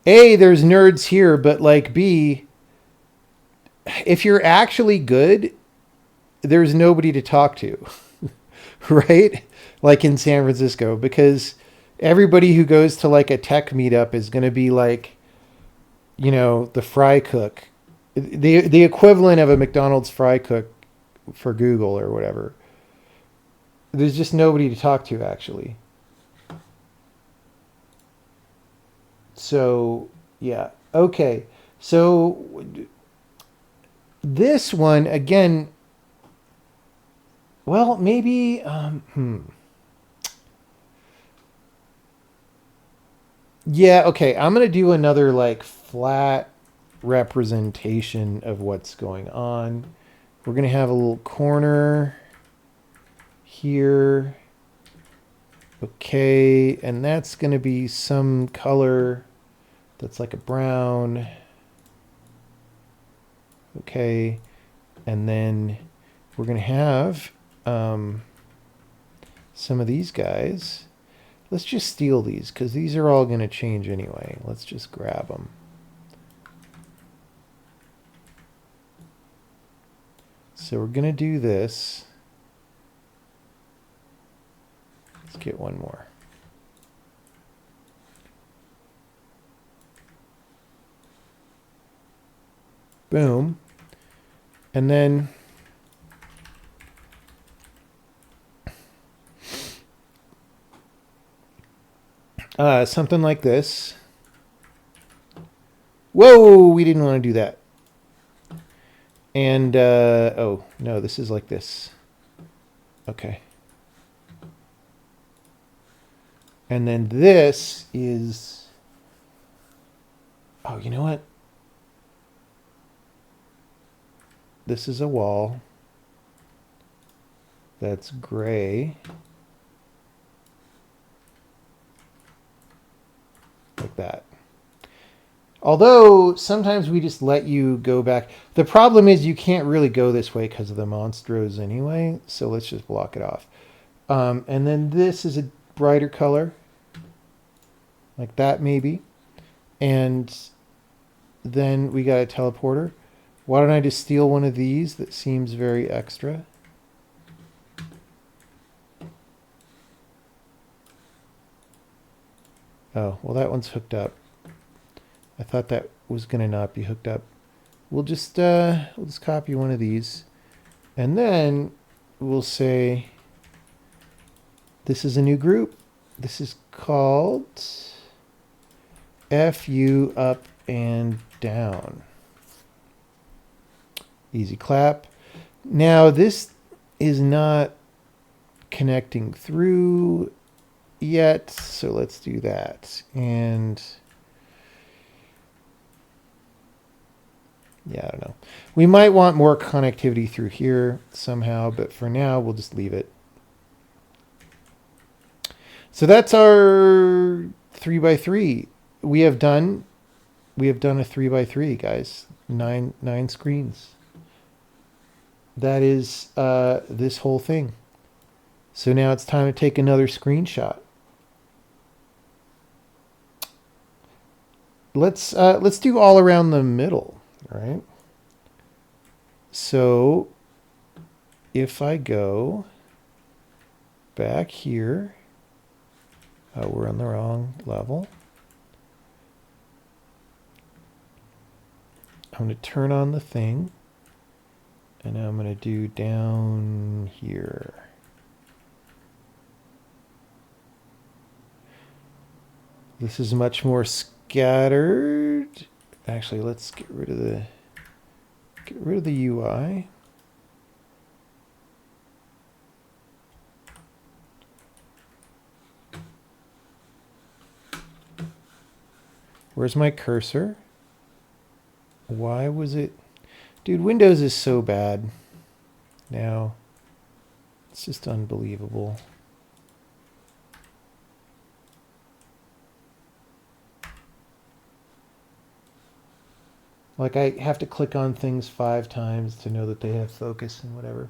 A, there's nerds here, but, like, B, if you're actually good, there's nobody to talk to, right? Like in San Francisco, because everybody who goes to, like, a tech meetup is going to be like, you know, the fry cook, the equivalent of a McDonald's fry cook for Google or whatever. There's just nobody to talk to, actually. So, yeah. Okay. So this one, again, well, maybe, Yeah, okay. I'm going to do another like flat representation of what's going on. We're going to have a little corner here. Okay, and that's going to be some color that's like a brown. Okay, and then we're going to have some of these guys. Let's just steal these because these are all going to change anyway. Let's just grab them. So we're going to do this. Let's get one more. Boom. And then something like this. Whoa, we didn't want to do that. And, oh, no, this is like this. Okay. And then this is, oh, you know what? This is a wall that's gray. Like that. Although sometimes we just let you go back. The problem is you can't really go this way because of the monstros anyway. So let's just block it off. And then this is a brighter color. Like that maybe. And then we got a teleporter. Why don't I just steal one of these that seems very extra? Oh, well that one's hooked up. I thought that was going to not be hooked up. We'll just copy one of these. And then we'll say this is a new group. This is called FU up and down. Easy clap. Now this is not connecting through yet, so let's do that. And yeah, I don't know. We might want more connectivity through here somehow, but for now we'll just leave it. So that's our 3x3. We have done a 3x3, guys. Nine screens. That is this whole thing. So now it's time to take another screenshot. Let's do all around the middle, right? So if I go back here, oh, we're on the wrong level. I'm going to turn on the thing, and I'm going to do down here. This is much more scattered. Actually, let's get rid of the UI. Where's my cursor? Why was it? Dude, Windows is so bad now. It's just unbelievable. Like I have to click on things 5 times to know that they have focus and whatever.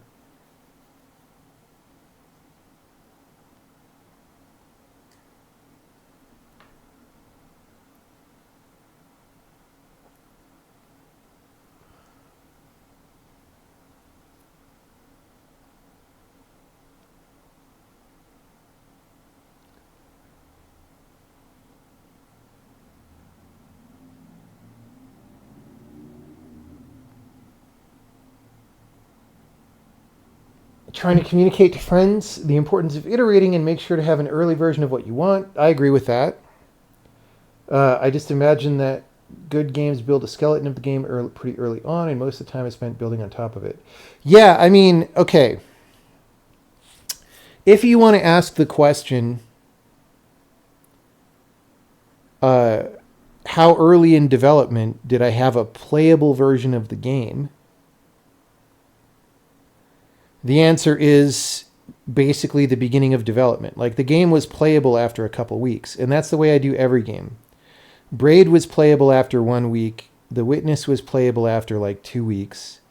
Trying to communicate to friends the importance of iterating and make sure to have an early version of what you want. I agree with that. I just imagine that good games build a skeleton of the game pretty early on, and most of the time is spent building on top of it. Yeah, I mean, okay. If you want to ask the question, how early in development did I have a playable version of the game? The answer is basically the beginning of development. Like the game was playable after a couple weeks, and that's the way I do every game. Braid was playable after 1 week. The Witness was playable after like 2 weeks.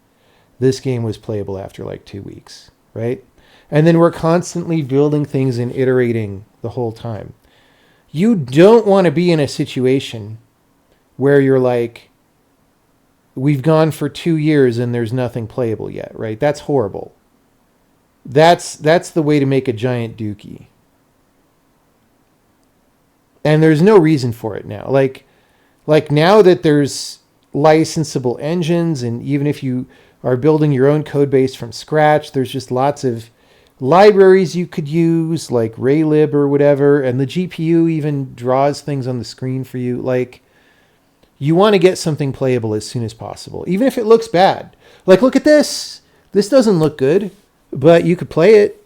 This game was playable after like 2 weeks, right? And then we're constantly building things and iterating the whole time. You don't want to be in a situation where you're like, we've gone for 2 years and there's nothing playable yet, right? That's horrible. That's the way to make a giant dookie. And there's no reason for it now. Like now that there's licensable engines, and even if you are building your own code base from scratch, there's just lots of libraries you could use, like Raylib or whatever, and the GPU even draws things on the screen for you. Like, you want to get something playable as soon as possible, even if it looks bad. Like, look at this. This doesn't look good, but you could play it.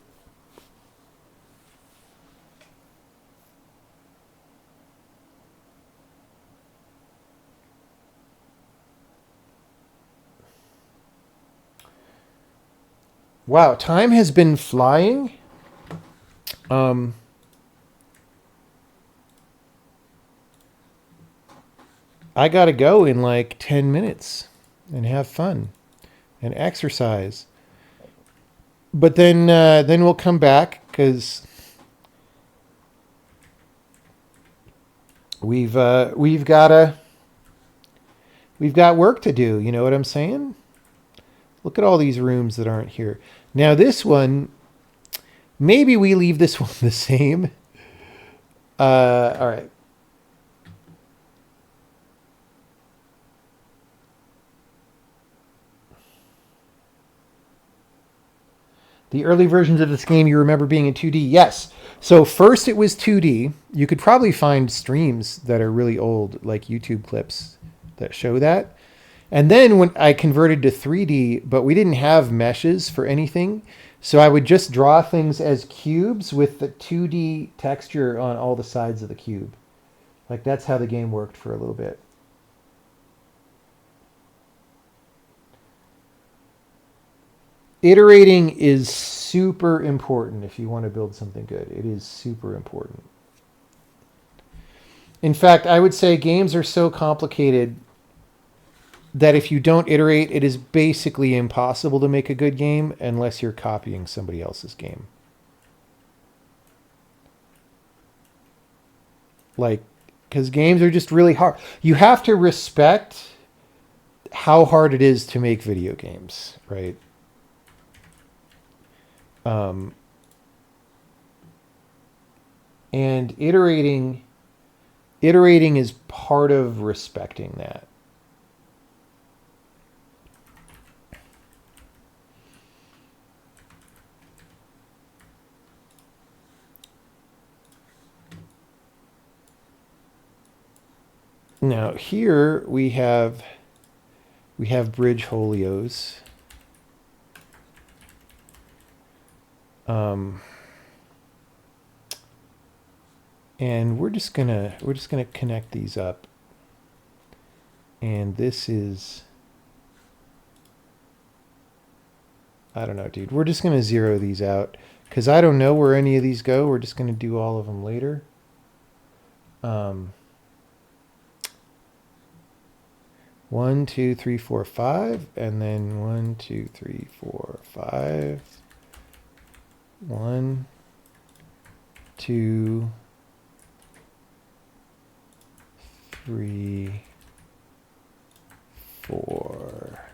Wow, time has been flying. I gotta go in like 10 minutes and have fun and exercise. But then we'll come back because we've got work to do. You know what I'm saying? Look at all these rooms that aren't here. Now this one, maybe we leave this one the same. All right. The early versions of this game you remember being in 2D? Yes. So first it was 2D. You could probably find streams that are really old, like YouTube clips that show that. And then when I converted to 3D, but we didn't have meshes for anything, so I would just draw things as cubes with the 2D texture on all the sides of the cube. Like that's how the game worked for a little bit. Iterating is super important if you want to build something good. It is super important. In fact, I would say games are so complicated that if you don't iterate, it is basically impossible to make a good game unless you're copying somebody else's game. Like, because games are just really hard. You have to respect how hard it is to make video games, right? And iterating is part of respecting that. Now here we have bridge holios. And we're just gonna connect these up. And this is, I don't know, dude. We're just gonna zero these out because I don't know where any of these go. We're just gonna do all of them later. 1, 2, 3, 4, 5, and then 1, 2, 3, 4, 5. 1, 2, 3, 4.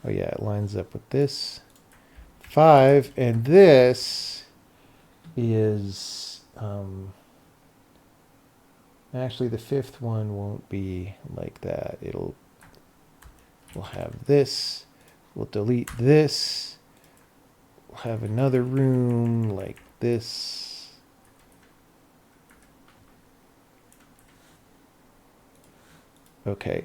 Oh yeah, it lines up with this. 5, and this is actually the fifth one won't be like that. We'll have this. We'll delete this. We'll have another room like this. Okay.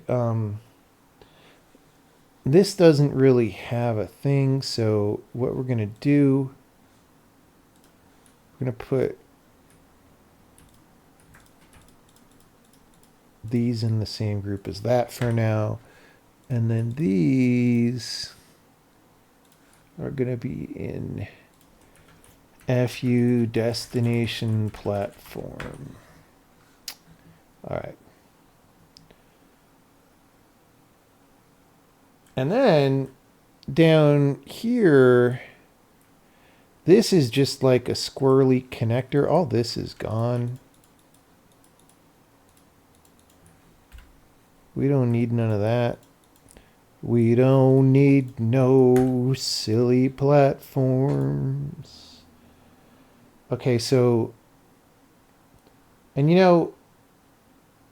This doesn't really have a thing, so what we're gonna do, we're gonna put these in the same group as that for now. And then these are going to be in FU destination platform. All right. And then down here, this is just like a squirrely connector. All this is gone. We don't need none of that. We don't need no silly platforms. Okay, so, and you know,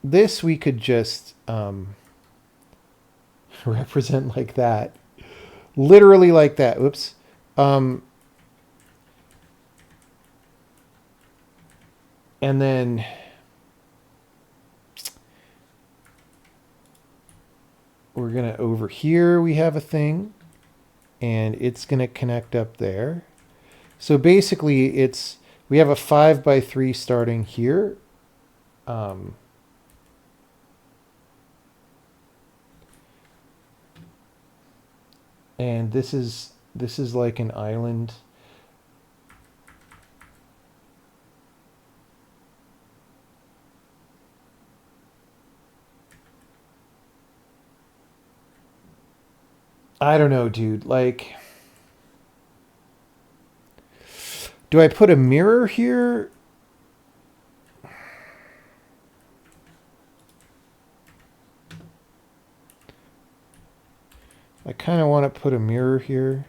this we could just represent like that. Literally like that. Oops. And then we're going to, over here we have a thing, and it's going to connect up there. So basically we have a 5x3 starting here. And this is like an island. I don't know, dude. Like, do I put a mirror here? I kind of want to put a mirror here.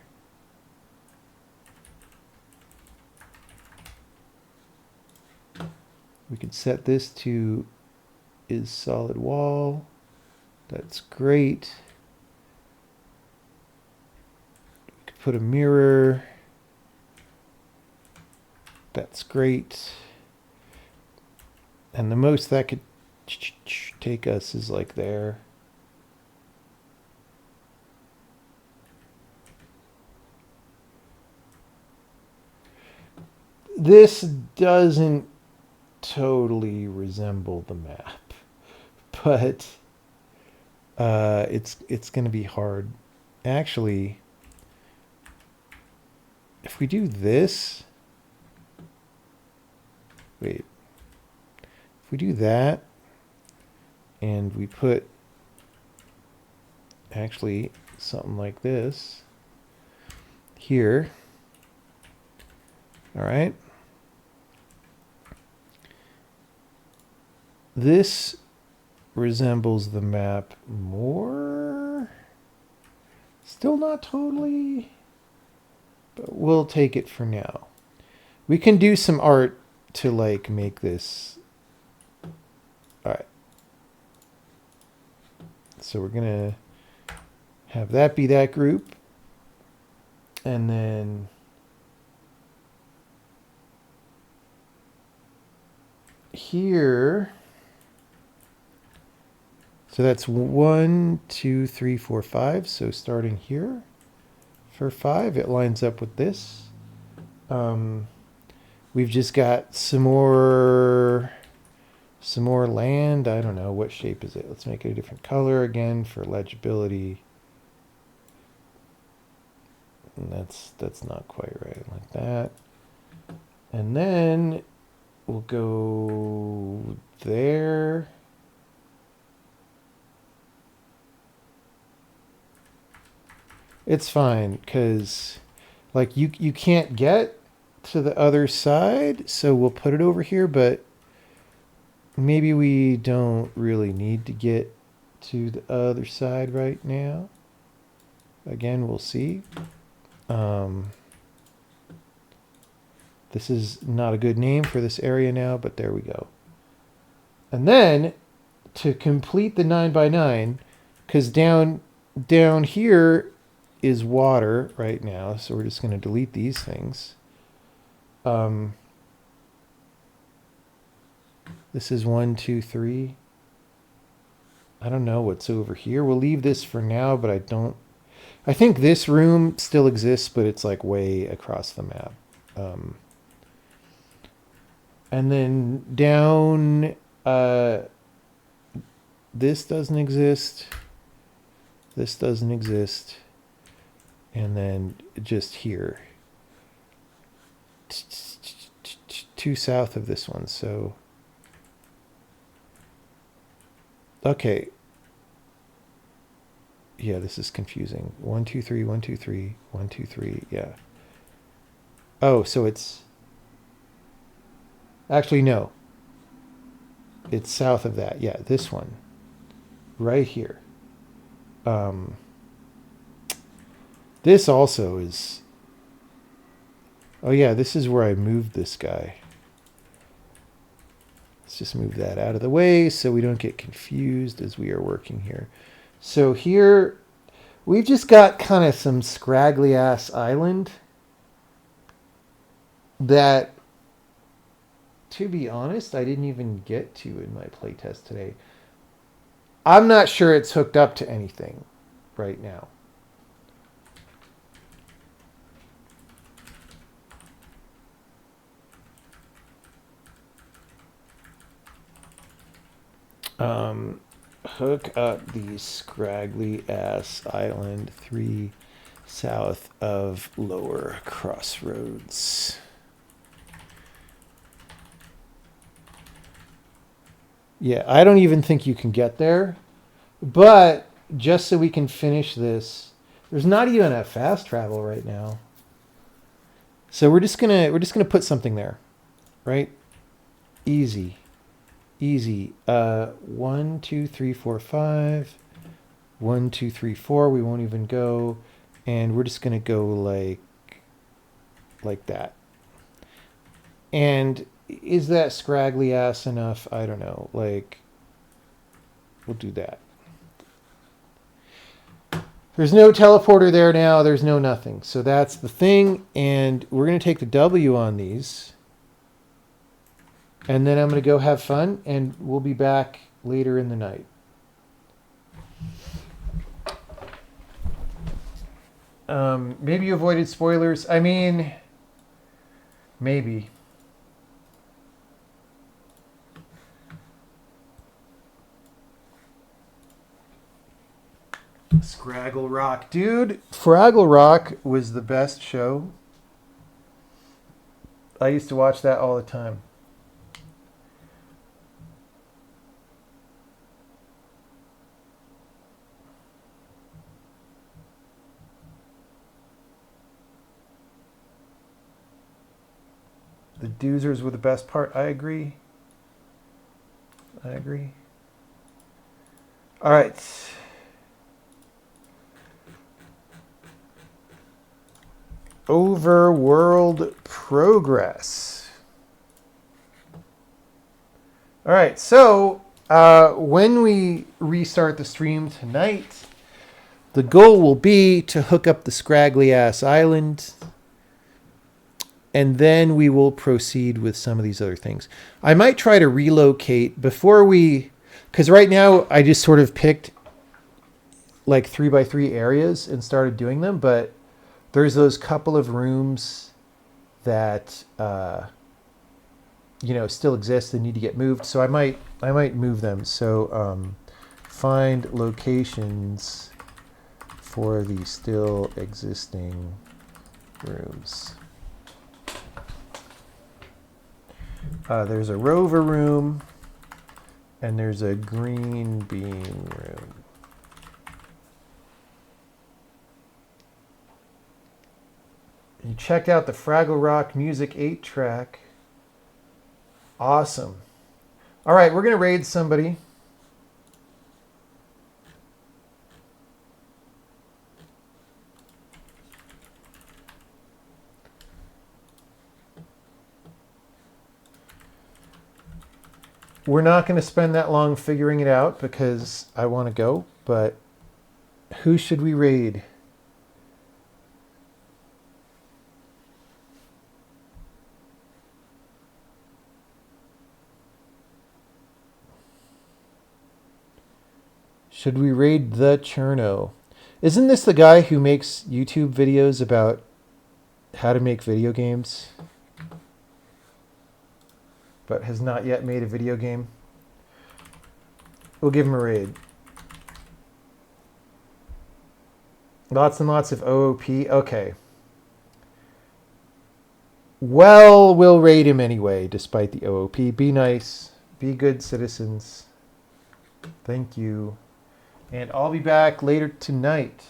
We can set this to is solid wall. That's great. We could put a mirror. That's great. And the most that could take us is like there. This doesn't totally resemble the map, but it's going to be hard. Actually, if we do this, wait, if we do that, and we put actually something like this here, all right. This resembles the map more. Still not totally, but we'll take it for now. We can do some art to like make this. All right. So we're going to have that be that group. And then here, so that's 1, 2, 3, 4, 5. So starting here for 5, it lines up with this. We've just got some more land. I don't know, what shape is it? Let's make it a different color again for legibility. And that's not quite right, like that. And then we'll go there. It's fine, because like you can't get to the other side, so we'll put it over here, but maybe we don't really need to get to the other side right now. Again, we'll see. This is not a good name for this area now, but there we go. And then to complete the 9x9, because down here is water right now, so we're just going to delete these things. This is 1, 2, 3. I don't know what's over here. We'll leave this for now, but I think this room still exists, but it's like way across the map. And then down This doesn't exist. This doesn't exist. And then just here. Two south of this one. So, okay. Yeah, this is confusing. 1, 2, 3, 1, 2, 3, 1, 2, 3. Yeah. Oh, so it's actually no. It's south of that. Yeah, this one. Right here. This also is... Oh yeah, this is where I moved this guy. Let's just move that out of the way so we don't get confused as we are working here. So here, we've just got kind of some scraggly ass island that, to be honest, I didn't even get to in my playtest today. I'm not sure it's hooked up to anything right now. Hook up the scraggly ass island 3 south of Lower Crossroads. Yeah, I don't even think you can get there, but just so we can finish this, there's not even a fast travel right now. So we're just gonna put something there, right? Easy. Easy. 1, 2, 3, 4, 5. 1, 2, 3, 4. We won't even go. And we're just going to go like that. And is that scraggly ass enough? I don't know. Like, we'll do that. There's no teleporter there now. There's no nothing. So that's the thing. And we're going to take the W on these. And then I'm going to go have fun, and we'll be back later in the night. Maybe you avoided spoilers. I mean, maybe. Scraggle Rock. Dude, Fraggle Rock was the best show. I used to watch that all the time. The doozers were the best part. I agree. I agree. All right. Overworld progress. All right. So when we restart the stream tonight, the goal will be to hook up the scraggly ass island. And then we will proceed with some of these other things. I might try to relocate before we, because right now I just sort of picked like 3x3 areas and started doing them. But there's those couple of rooms that still exist and need to get moved. So I might move them. So find locations for the still existing rooms. There's a rover room, and there's a green bean room. You checked out the Fraggle Rock Music 8-track. Awesome. All right, we're going to raid somebody. We're not going to spend that long figuring it out because I want to go, but who should we raid? Should we raid the Cherno? Isn't this the guy who makes YouTube videos about how to make video games, but has not yet made a video game? We'll give him a raid. Lots and lots of OOP. Okay. Well, we'll raid him anyway, despite the OOP. Be nice. Be good citizens. Thank you. And I'll be back later tonight.